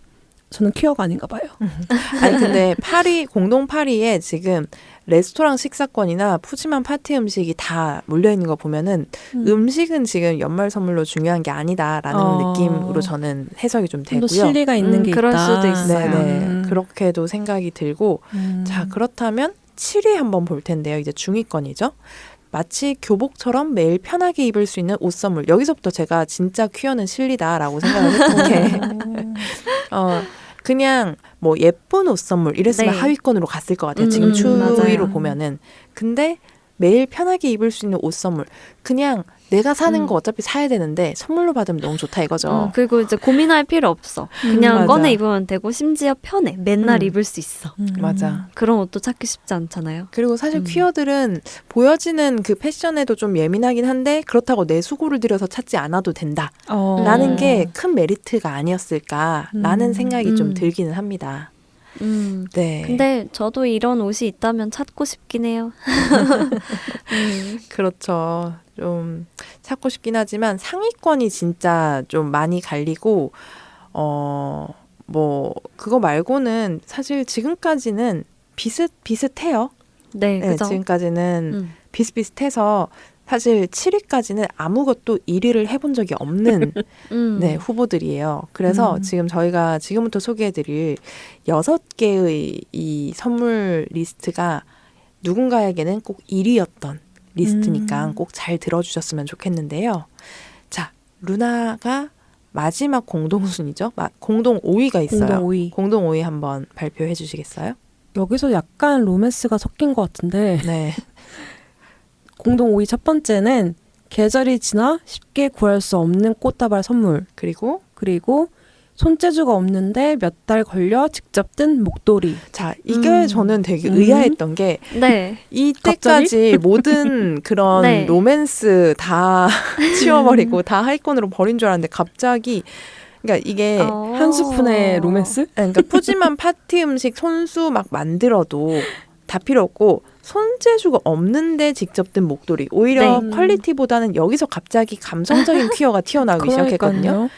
저는 퀴어가 아닌가 봐요. 아니 근데 공동 8위에 지금 레스토랑 식사권이나 푸짐한 파티 음식이 다 몰려있는 거 보면은 음식은 지금 연말 선물로 중요한 게 아니다라는 느낌으로 저는 해석이 좀 되고요. 또 실리가 있는 게 그럴 있다. 수도 있어요. 네네. 그렇게도 생각이 들고 자 그렇다면 7위 한번 볼 텐데요. 이제 중위권이죠. 마치 교복처럼 매일 편하게 입을 수 있는 옷 선물. 여기서부터 제가 진짜 퀴어는 실리다라고 생각을 했던 게 그냥 뭐 예쁜 옷 선물 이랬으면 하위권으로 갔을 것 같아요. 지금 추위로 보면은. 근데 매일 편하게 입을 수 있는 옷 선물. 그냥 내가 사는 거 어차피 사야 되는데 선물로 받으면 너무 좋다 이거죠. 그리고 이제 고민할 필요 없어. 그냥 맞아. 꺼내 입으면 되고 심지어 편해. 맨날 입을 수 있어. 맞아. 그런 옷도 찾기 쉽지 않잖아요. 그리고 사실 퀴어들은 보여지는 그 패션에도 좀 예민하긴 한데 그렇다고 내 수고를 들여서 찾지 않아도 된다라는 게 큰 메리트가 아니었을까라는 생각이 좀 들기는 합니다. 네. 근데 저도 이런 옷이 있다면 찾고 싶긴 해요. 그렇죠. 좀 찾고 싶긴 하지만 상위권이 진짜 좀 많이 갈리고 뭐 그거 말고는 사실 지금까지는 비슷해요. 네, 그죠. 지금까지는 비슷비슷해서 사실 7위까지는 아무것도 1위를 해본 적이 없는 네, 후보들이에요. 그래서 지금 저희가 지금부터 소개해드릴 6개의 이 선물 리스트가 누군가에게는 꼭 1위였던 리스트니까 꼭 잘 들어주셨으면 좋겠는데요. 자, 루나가 마지막 공동순위죠. 공동 5위가 있어요. 공동 5위 한번 발표해 주시겠어요? 여기서 약간 로맨스가 섞인 것 같은데 네. 공동 5위 첫 번째는 계절이 지나 쉽게 구할 수 없는 꽃다발 선물. 그리고 손재주가 없는데 몇 달 걸려 직접 뜬 목도리. 자, 이게 저는 되게 의아했던 게 이때까지 모든 그런 로맨스 다 치워버리고 다 하위권으로 버린 줄 알았는데 갑자기 그러니까 이게 한 스푼의 로맨스? 그러니까 푸짐한 파티 음식 손수 막 만들어도 다 필요 없고 손재주가 없는데 직접 든 목도리. 오히려 퀄리티보다는 여기서 갑자기 감성적인 퀴어가 튀어나오기 시작했거든요.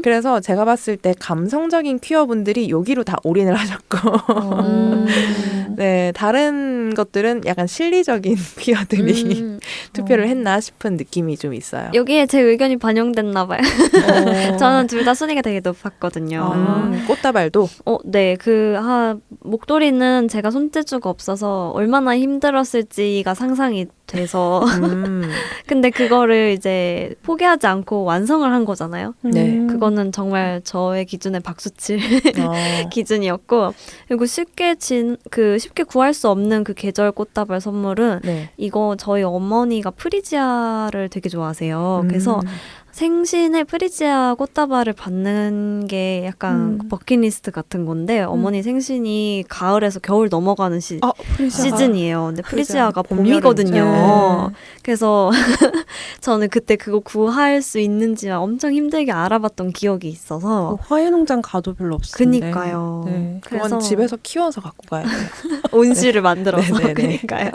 그래서 제가 봤을 때 감성적인 퀴어분들이 여기로 다 올인을 하셨고 네, 다른 것들은 약간 실리적인 퀴어들이 투표를 했나 싶은 느낌이 좀 있어요. 여기에 제 의견이 반영됐나 봐요. 저는 둘 다 순위가 되게 높았거든요. 꽃다발도? 네. 목도리는 제가 손재주가 없어서 얼마나 힘들었을지가 상상이 돼서 근데 그거를 이제 포기하지 않고 완성을 한 거잖아요. 네. 그거는 정말 저의 기준에 박수칠 기준이었고 그리고 쉽게 구할 수 없는 그 계절 꽃다발 선물은 이거 저희 어머니가 프리지아를 되게 좋아하세요. 그래서 생신에 프리지아 꽃다발을 받는 게 약간 버킷리스트 같은 건데 어머니 생신이 가을에서 겨울 넘어가는 시즌이에요. 근데 프리지아가 봄이거든요. 그래서 저는 그때 그거 구할 수 있는지 엄청 힘들게 알아봤던 기억이 있어서 화훼농장 가도 별로 없었는데. 그니까요. 네. 그건 집에서 키워서 갖고 가야 돼요. 온실을 만들어서. 그러니까요.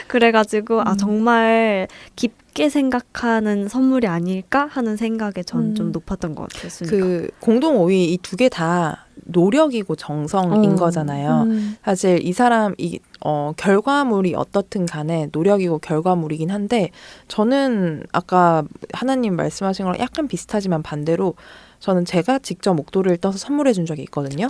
그래가지고 정말 깊게 생각하는 선물이 아닐까 하는 생각에 전 좀 높았던 것 같아요. 그 공동 5위 이 두 개 다 노력이고 정성인 거잖아요. 사실 이 사람 결과물이 어떻든 간에 노력이고 결과물이긴 한데 저는 아까 하나님 말씀하신 거랑 약간 비슷하지만 반대로 저는 제가 직접 목도리를 떠서 선물해 준 적이 있거든요.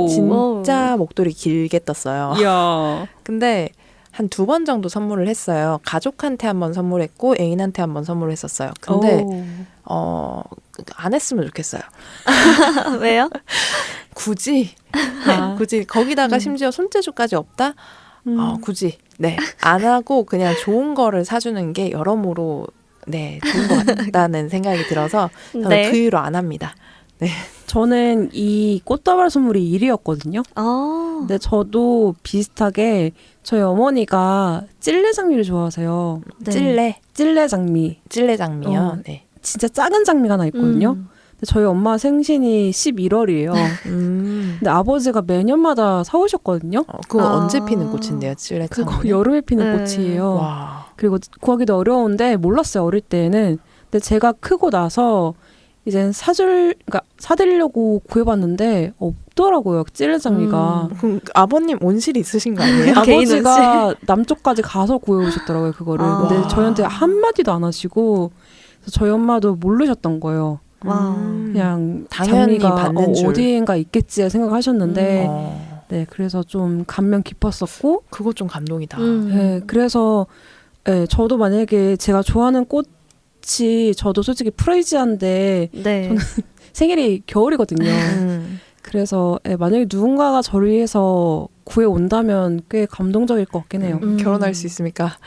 진짜 목도리 길게 떴어요. 이야. 근데 한 2번 정도 선물을 했어요. 가족한테 한 번 선물했고 애인한테 한 번 선물을 했었어요. 근데 안 했으면 좋겠어요. 왜요? 굳이 거기다가 심지어 손재주까지 없다? 굳이 안 하고 그냥 좋은 거를 사주는 게 여러모로 좋은 것 같다는 생각이 들어서 저는 네. 그 이유로 안 합니다. 네. 저는 이 꽃다발 선물이 1위였거든요. 아. 근데 저도 비슷하게 저희 어머니가 찔레 장미를 좋아하세요. 네. 찔레 장미. 찔레 장미요. 네. 진짜 작은 장미가 하나 있거든요. 근데 저희 엄마 생신이 11월이에요. 근데 아버지가 매년마다 사오셨거든요. 그거 언제 피는 꽃인데요, 찔레 장미? 그거 여름에 피는 꽃이에요. 와. 그리고 구하기도 어려운데 몰랐어요, 어릴 때는. 근데 제가 크고 나서 이제 사드리려고 구해봤는데 없더라고요, 찔레 장미가. 그럼 아버님 온실이 있으신 거 아니에요? 아버지가 남쪽까지 가서 구해오셨더라고요, 그거를. 근데 저희한테 한마디도 안 하시고 그래서 저희 엄마도 모르셨던 거예요. 그냥 당연히 장미가 받는 줄. 어디엔가 있겠지 생각하셨는데 네, 그래서 좀 감명 깊었었고 그거 좀 감동이다. 네, 그래서 저도 만약에 제가 좋아하는 꽃이 저도 솔직히 프레이지한데 저는 생일이 겨울이거든요. 그래서 만약에 누군가가 저를 위해서 구해온다면 꽤 감동적일 것 같긴 해요. 결혼할 수 있습니까?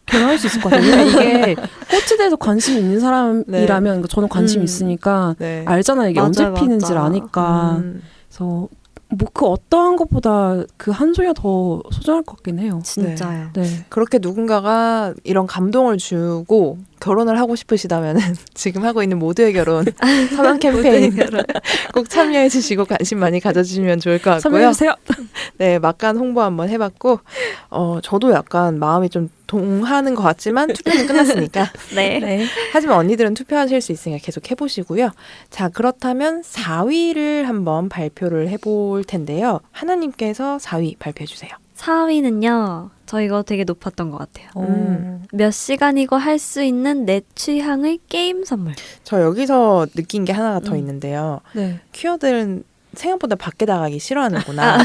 결혼할 수 있을 것 같아요. 이게 꽃에 대해서 관심이 있는 사람이라면 저는 관심이 있으니까 알잖아요. 이게 언제 피는지를 아니까. 그래서 뭐 그 어떠한 것보다 그 한 송이가 더 소중할 것 같긴 해요. 진짜요. 네. 그렇게 누군가가 이런 감동을 주고 결혼을 하고 싶으시다면 지금 하고 있는 모두의 결혼 선언 캠페인 꼭 참여해 주시고 관심 많이 가져주시면 좋을 것 같고요. 참여해주세요. 네, 막간 홍보 한번 해봤고 저도 약간 마음이 좀 동하는 것 같지만 투표는 끝났으니까. 네. 하지만 언니들은 투표하실 수 있으니까 계속 해보시고요. 자, 그렇다면 4위를 한번 발표를 해볼 텐데요. 하나님께서 4위 발표해 주세요. 4위는요. 저 이거 되게 높았던 것 같아요. 몇 시간이고 할 수 있는 내 취향의 게임 선물. 저 여기서 느낀 게 하나가 더 있는데요. 퀴어들은 생각보다 밖에 나가기 싫어하는구나.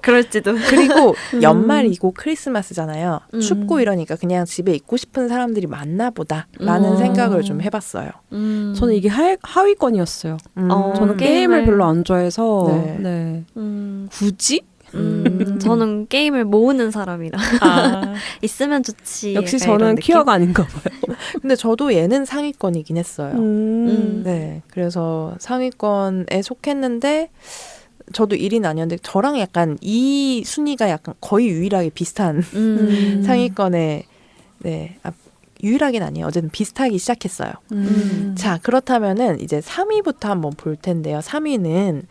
그럴지도. 그리고 연말이고 크리스마스잖아요. 춥고 이러니까 그냥 집에 있고 싶은 사람들이 많나 보다라는 생각을 좀 해봤어요. 저는 이게 하위권이었어요. 저는 게임을 별로 안 좋아해서 굳이? 저는 게임을 모으는 사람이라 있으면 좋지. 역시 저는 퀴어가 아닌가 봐요. 근데 저도 얘는 상위권이긴 했어요. 네, 그래서 상위권에 속했는데 저도 1위는 아니었는데 저랑 약간 이 순위가 약간 거의 유일하게 비슷한 상위권에 유일하긴 아니에요. 어쨌든 비슷하기 시작했어요. 자, 그렇다면은 이제 3위부터 한번 볼 텐데요. 3위는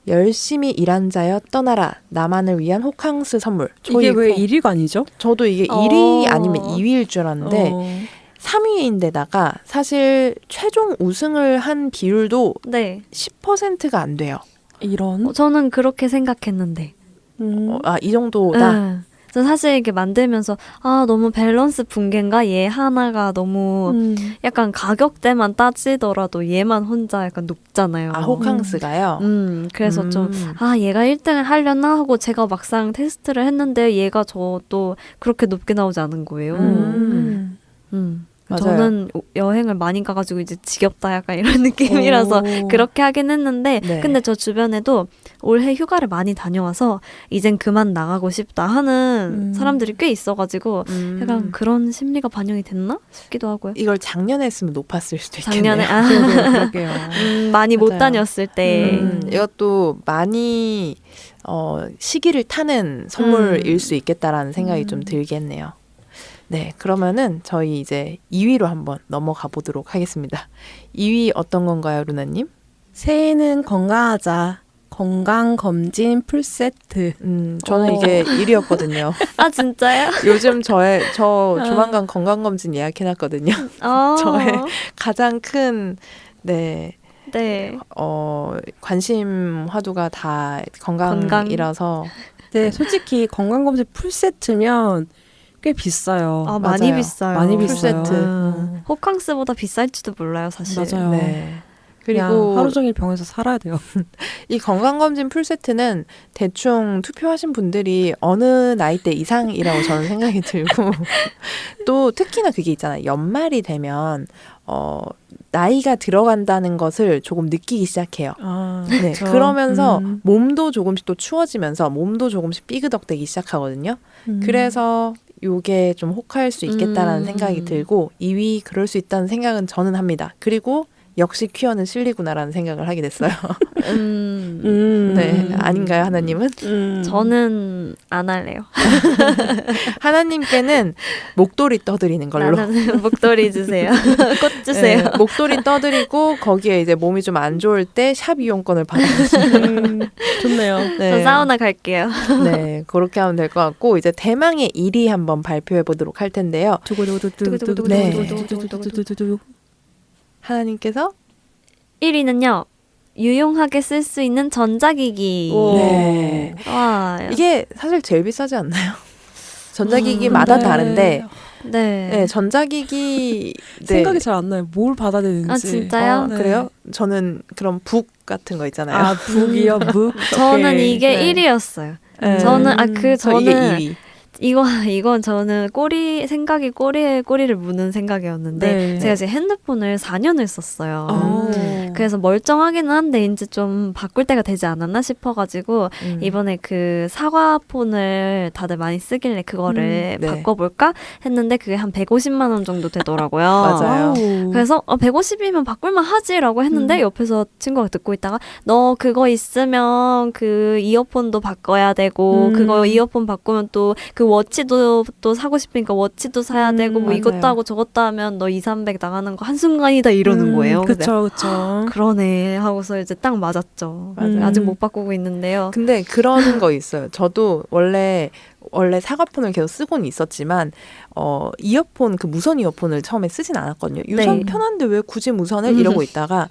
열심히 일한 자여 떠나라. 나만을 위한 호캉스 선물. 이게 왜 1위가 아니죠? 저도 이게 1위 아니면 2위일 줄 알았는데 3위인데다가 사실 최종 우승을 한 비율도 10%가 안 돼요. 이런? 저는 그렇게 생각했는데. 이 정도다? 저 사실 이렇게 만들면서 너무 밸런스 붕괴인가? 얘 하나가 너무 약간 가격대만 따지더라도 얘만 혼자 약간 높잖아요. 호캉스가요? 그래서 좀 얘가 1등을 하려나 하고 제가 막상 테스트를 했는데 얘가 저도 그렇게 높게 나오지 않은 거예요. 맞아요. 저는 여행을 많이 가가지고 이제 지겹다 약간 이런 느낌이라서 그렇게 하긴 했는데 근데 저 주변에도 올해 휴가를 많이 다녀와서 이젠 그만 나가고 싶다 하는 사람들이 꽤 있어가지고 약간 그런 심리가 반영이 됐나 싶기도 하고요. 이걸 작년에 했으면 높았을 수도 있겠네요. 작년에 그러게요. 많이 못 다녔을 때 이것도 많이 시기를 타는 선물일 수 있겠다라는 생각이 좀 들겠네요. 네, 그러면은 저희 이제 2위로 한번 넘어가 보도록 하겠습니다. 2위 어떤 건가요, 루나님? 새해는 건강하자. 건강검진 풀세트. 저는 이게 1위였거든요. 진짜요? 요즘 저 조만간 건강검진 예약해놨거든요. 저의 가장 큰, 관심 화두가 다 건강이라서. 네, 솔직히 건강검진 풀세트면 꽤 비싸요. 많이 비싸요. 많이 비싸요. 풀세트. 호캉스보다 비쌀지도 몰라요, 사실. 맞아요. 네. 그리고 하루 종일 병원에서 살아야 돼요. 이 건강검진 풀세트는 대충 투표하신 분들이 어느 나이대 이상이라고 저는 생각이 들고 또 특히나 그게 있잖아요. 연말이 되면 나이가 들어간다는 것을 조금 느끼기 시작해요. 네, 그러면서 몸도 조금씩 또 추워지면서 몸도 조금씩 삐그덕대기 시작하거든요. 그래서 요게 좀 혹할 수 있겠다라는 생각이 들고 2위 그럴 수 있다는 생각은 저는 합니다. 그리고 역시 퀴어는 실리구나라는 생각을 하게 됐어요. 네, 아닌가요, 하나님은? 저는 안 할래요. 하나님께는 목도리 떠드리는 걸로. 나는 목도리 주세요. 꽃 주세요. 네, 목도리 떠드리고 거기에 이제 몸이 좀 안 좋을 때 샵 이용권을 받아주시면 좋네요. 네. 저 사우나 갈게요. 네, 그렇게 하면 될 것 같고 이제 대망의 1위 한번 발표해 보도록 할 텐데요. 네. 하나님께서 1위는요. 유용하게 쓸 수 있는 전자기기. 네. 와. 이게 사실 제일 비싸지 않나요? 전자기기마다 다른데 네, 전자기기 생각이 잘 안 나요. 뭘 받아야 되는지. 아 진짜요? 네. 그래요? 저는 그런 북 같은 거 있잖아요. 아 북이요? 북? 저는 이게 네. 1위였어요. 네. 저는 저는 이게 2위. 이건 저는 생각이 꼬리에 꼬리를 무는 생각이었는데 네. 제가 이제 핸드폰을 4년을 썼어요. 그래서 멀쩡하기는 한데 이제 좀 바꿀 때가 되지 않았나 싶어가지고 이번에 그 사과폰을 다들 많이 쓰길래 그거를 네. 바꿔볼까 했는데 그게 한 150만 원 정도 되더라고요. 맞아요. 그래서 150이면 바꿀만 하지라고 했는데 옆에서 친구가 듣고 있다가 너 그거 있으면 그 이어폰도 바꿔야 되고 그거 이어폰 바꾸면 또 그 워치도 또 사고 싶으니까 워치도 사야 되고 뭐 맞아요. 이것도 하고 저것도 하면 너 2,300 나가는 거 한순간이다 이러는 거예요. 그쵸. 그러네 하고서 이제 딱 맞았죠. 맞아요. 아직 못 바꾸고 있는데요. 근데 그런 거 있어요. 저도 원래 사과폰을 계속 쓰고는 있었지만 이어폰 그 무선 이어폰을 처음에 쓰진 않았거든요. 유선 네. 편한데 왜 굳이 무선을 이러고 있다가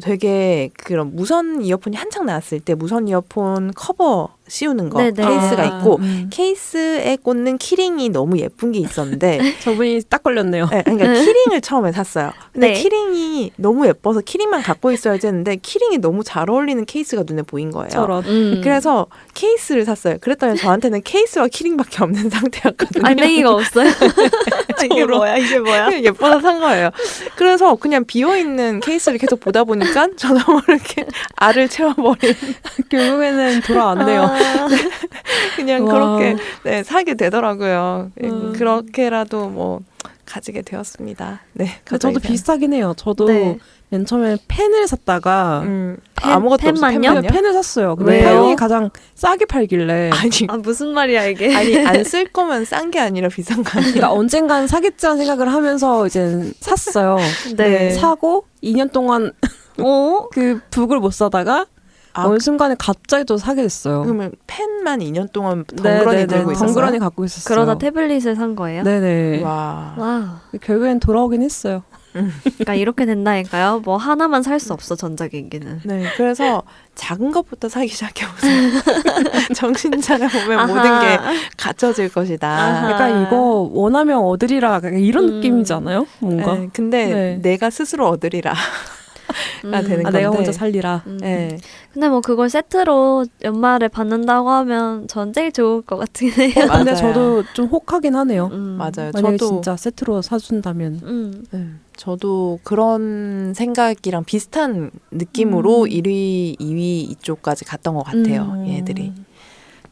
되게 그런 무선 이어폰이 한창 나왔을 때 무선 이어폰 커버 씌우는 거 네네. 케이스가 있고 음. 케이스에 꽂는 키링이 너무 예쁜 게 있었는데 저분이 딱 걸렸네요. 네, 그러니까 키링을 처음에 샀어요. 근데 네. 키링이 너무 예뻐서 키링만 갖고 있어야지 했는데 키링이 너무 잘 어울리는 케이스가 눈에 보인 거예요. 저런. 그래서 케이스를 샀어요. 그랬더니 저한테는 케이스와 키링밖에 없는 상태였거든요. 알맹이가 없어요. 이게 뭐야? 이게 뭐야? 그냥 예뻐서 산 거예요. 그래서 그냥 비어있는 케이스를 계속 보다 보니까 저도 모르게 알을 채워버린 결국에는 돌아왔네요. 그냥 와. 그렇게 사게 되더라고요. 그렇게라도 뭐 가지게 되었습니다. 네. 근데 저도 비슷하긴 해요. 저도 네. 맨 처음에 펜을 샀다가 아무것도 없어 펜만요? 펜을 샀어요. 근데 왜요? 펜이 가장 싸게 팔길래 무슨 말이야 이게? 아니 안 쓸 거면 싼 게 아니라 비싼 거 아니에요? 그러니까 언젠간 사겠지라는 생각을 하면서 이제 샀어요. 네. 사고 2년 동안 그 북을 못 사다가 어느 순간에 갑자기 또 사게 됐어요. 그러면 펜만 2년 동안 덩그러니 들고 있었어요? 덩그러니 갖고 있었어요. 그러다 태블릿을 산 거예요? 네네. 와. 결국엔 돌아오긴 했어요. 그러니까 이렇게 된다니까요. 뭐 하나만 살 수 없어 전자기기는. 네, 그래서 작은 것부터 사기 시작해보세요. 정신 차려보면 아하. 모든 게 갖춰질 것이다. 아하. 약간 이거 원하면 얻으리라 이런 느낌이잖아요. 뭔가. 네, 근데 내가 스스로 얻으리라. 가 되는 건데. 내가 혼자 살리라. 네. 근데 뭐 그걸 세트로 연말에 받는다고 하면 전 제일 좋을 것 같긴 해요. 근데 저도 좀 혹하긴 하네요. 맞아요. 만약에 저도 진짜 세트로 사준다면. 저도 그런 생각이랑 비슷한 느낌으로 1위, 2위 이쪽까지 갔던 것 같아요. 얘들이.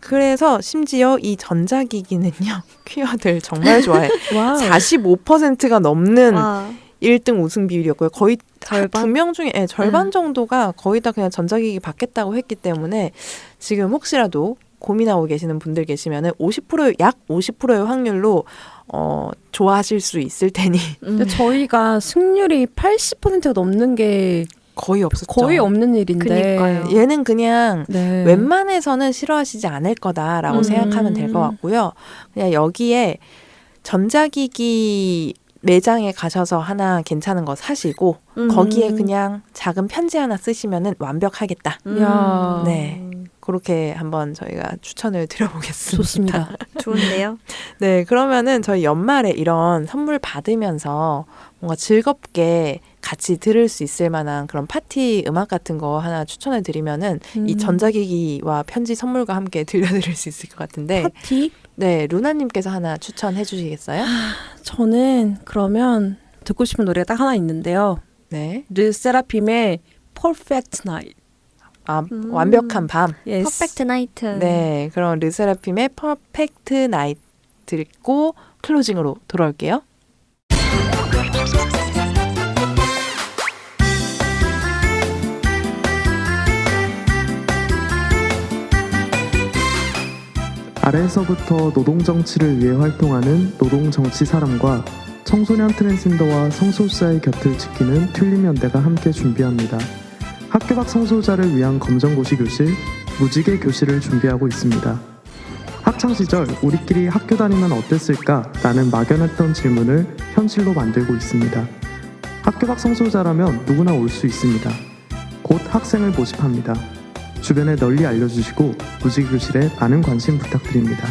그래서 심지어 이 전자기기는요. 퀴어들 정말 좋아해. 45%가 넘는 1등 우승 비율이었고요. 거의 절반? 2명 중에 절반 정도가 거의 다 그냥 전자기기 받겠다고 했기 때문에 지금 혹시라도 고민하고 계시는 분들 계시면은 약 50%의 확률로 좋아하실 수 있을 테니. 근데 저희가 승률이 80%가 넘는 게 거의 없었죠. 거의 없는 일인데. 그러니까요. 얘는 그냥 웬만해서는 싫어하시지 않을 거다라고 생각하면 될 것 같고요. 그냥 여기에 전자기기 매장에 가셔서 하나 괜찮은 거 사시고 거기에 그냥 작은 편지 하나 쓰시면은 완벽하겠다. 야. 네. 그렇게 한번 저희가 추천을 드려보겠습니다. 좋습니다. 좋은데요? 네, 그러면은 저희 연말에 이런 선물 받으면서 뭔가 즐겁게 같이 들을 수 있을 만한 그런 파티 음악 같은 거 하나 추천해 드리면은 이 전자기기와 편지 선물과 함께 들려드릴 수 있을 것 같은데. 파티? 네, 루나님께서 하나 추천해 주시겠어요? 저는 그러면 듣고 싶은 노래가 딱 하나 있는데요. 네. 르세라핌의 Perfect Night. 아, 완벽한 밤. Yes. 퍼펙트 나이트. 네, 그럼 르세라핌의 퍼펙트 나이트 듣고 클로징으로 돌아올게요. 아래에서부터 노동정치를 위해 활동하는 노동정치사람과 청소년 트랜스젠더와 성소수자의 곁을 지키는 튤립연대가 함께 준비합니다. 학교 밖 성소수자를 위한 검정고시 교실, 무지개 교실을 준비하고 있습니다. 학창시절 우리끼리 학교 다니면 어땠을까? 라는 막연했던 질문을 현실로 만들고 있습니다. 학교 밖 성소수자라면 누구나 올 수 있습니다. 곧 학생을 모집합니다. 주변에 널리 알려주시고 무지개 교실에 많은 관심 부탁드립니다.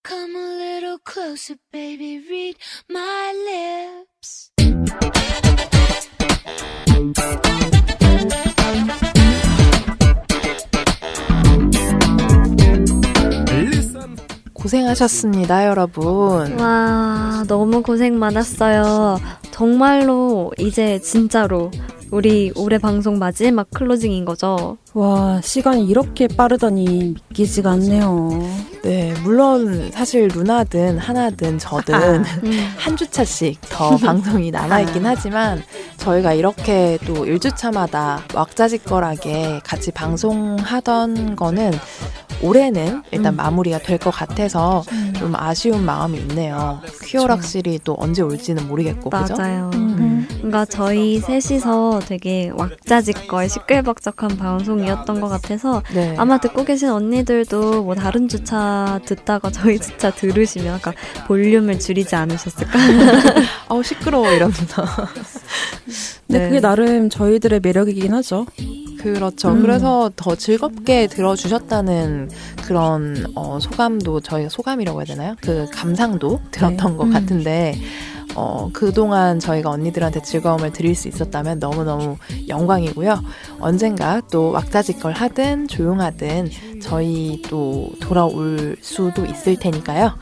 Come a little closer, baby, read my lips. 고생하셨습니다, 여러분. 와, 너무 고생 많았어요. 정말로 이제 진짜로 우리 올해 방송 마지막 클로징인 거죠? 와, 시간이 이렇게 빠르다니 믿기지가 않네요. 네, 물론 사실 루나든 하나든 저든 한 주차씩 더 방송이 남아있긴 하지만 저희가 이렇게 또 1주차마다 왁자지껄하게 같이 방송하던 거는 올해는 일단 마무리가 될 것 같아서 좀 아쉬운 마음이 있네요. 퀴어락실이 또 언제 올지는 모르겠고, 그죠? 맞아요. 뭔가 저희 셋이서 되게 왁자지껄 시끌벅적한 방송이었던 것 같아서 네. 아마 듣고 계신 언니들도 뭐 다른 주차 듣다가 저희 주차 들으시면 아까 볼륨을 줄이지 않으셨을까? 아우 시끄러워 이러면서. 근데 그게 나름 저희들의 매력이긴 하죠. 그렇죠. 그래서 더 즐겁게 들어주셨다는 그런 소감도 저희가 소감이라고 해야 되나요? 그 감상도 들었던 것 같은데 그동안 저희가 언니들한테 즐거움을 드릴 수 있었다면 너무너무 영광이고요. 언젠가 또 왁자지껄 하든 조용하든 저희 또 돌아올 수도 있을 테니까요.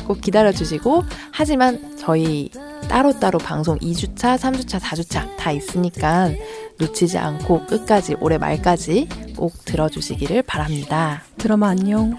꼭 기다려주시고 하지만 저희 따로따로 방송 2주차, 3주차, 4주차 다 있으니까 놓치지 않고 끝까지 올해 말까지 꼭 들어주시기를 바랍니다. 드라마 안녕.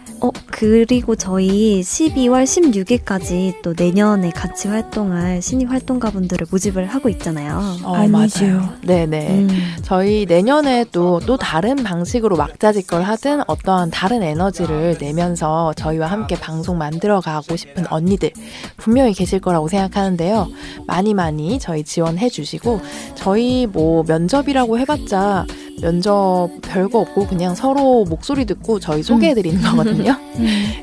그리고 저희 12월 16일까지 또 내년에 같이 활동할 신입 활동가분들을 모집을 하고 있잖아요. 맞아요. 네네. 저희 내년에 또 다른 방식으로 왁자지껄 하든 어떠한 다른 에너지를 내면서 저희와 함께 방송 만들어가고 싶은 언니들 분명히 계실 거라고 생각하는데요. 많이 저희 지원해 주시고 저희 뭐 면접이라고 해봤자 면접 별거 없고 그냥 서로 목소리 듣고 저희 소개해드리는 거거든요.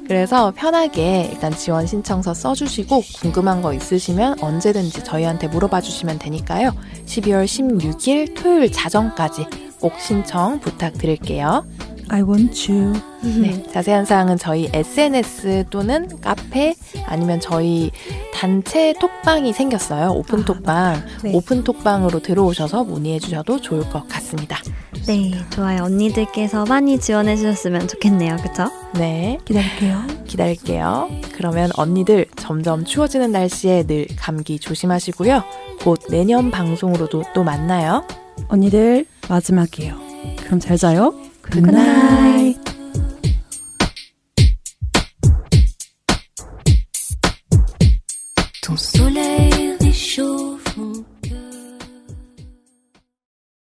그래서 편하게 일단 지원 신청서 써주시고 궁금한 거 있으시면 언제든지 저희한테 물어봐 주시면 되니까요. 12월 16일 토요일 자정까지 꼭 신청 부탁드릴게요. I want you. 네, 자세한 사항은 저희 SNS 또는 카페 아니면 저희 단체 톡방이 생겼어요. 오픈 톡방. 네. 오픈 톡방으로 들어오셔서 문의해 주셔도 좋을 것 같습니다. 네, 좋아요. 언니들께서 많이 지원해 주셨으면 좋겠네요. 그쵸? 네. 기다릴게요. 그러면 언니들 점점 추워지는 날씨에 늘 감기 조심하시고요. 곧 내년 방송으로도 또 만나요. 언니들 마지막이에요. 그럼 잘 자요. 굿나잇. Ton soleil réchaud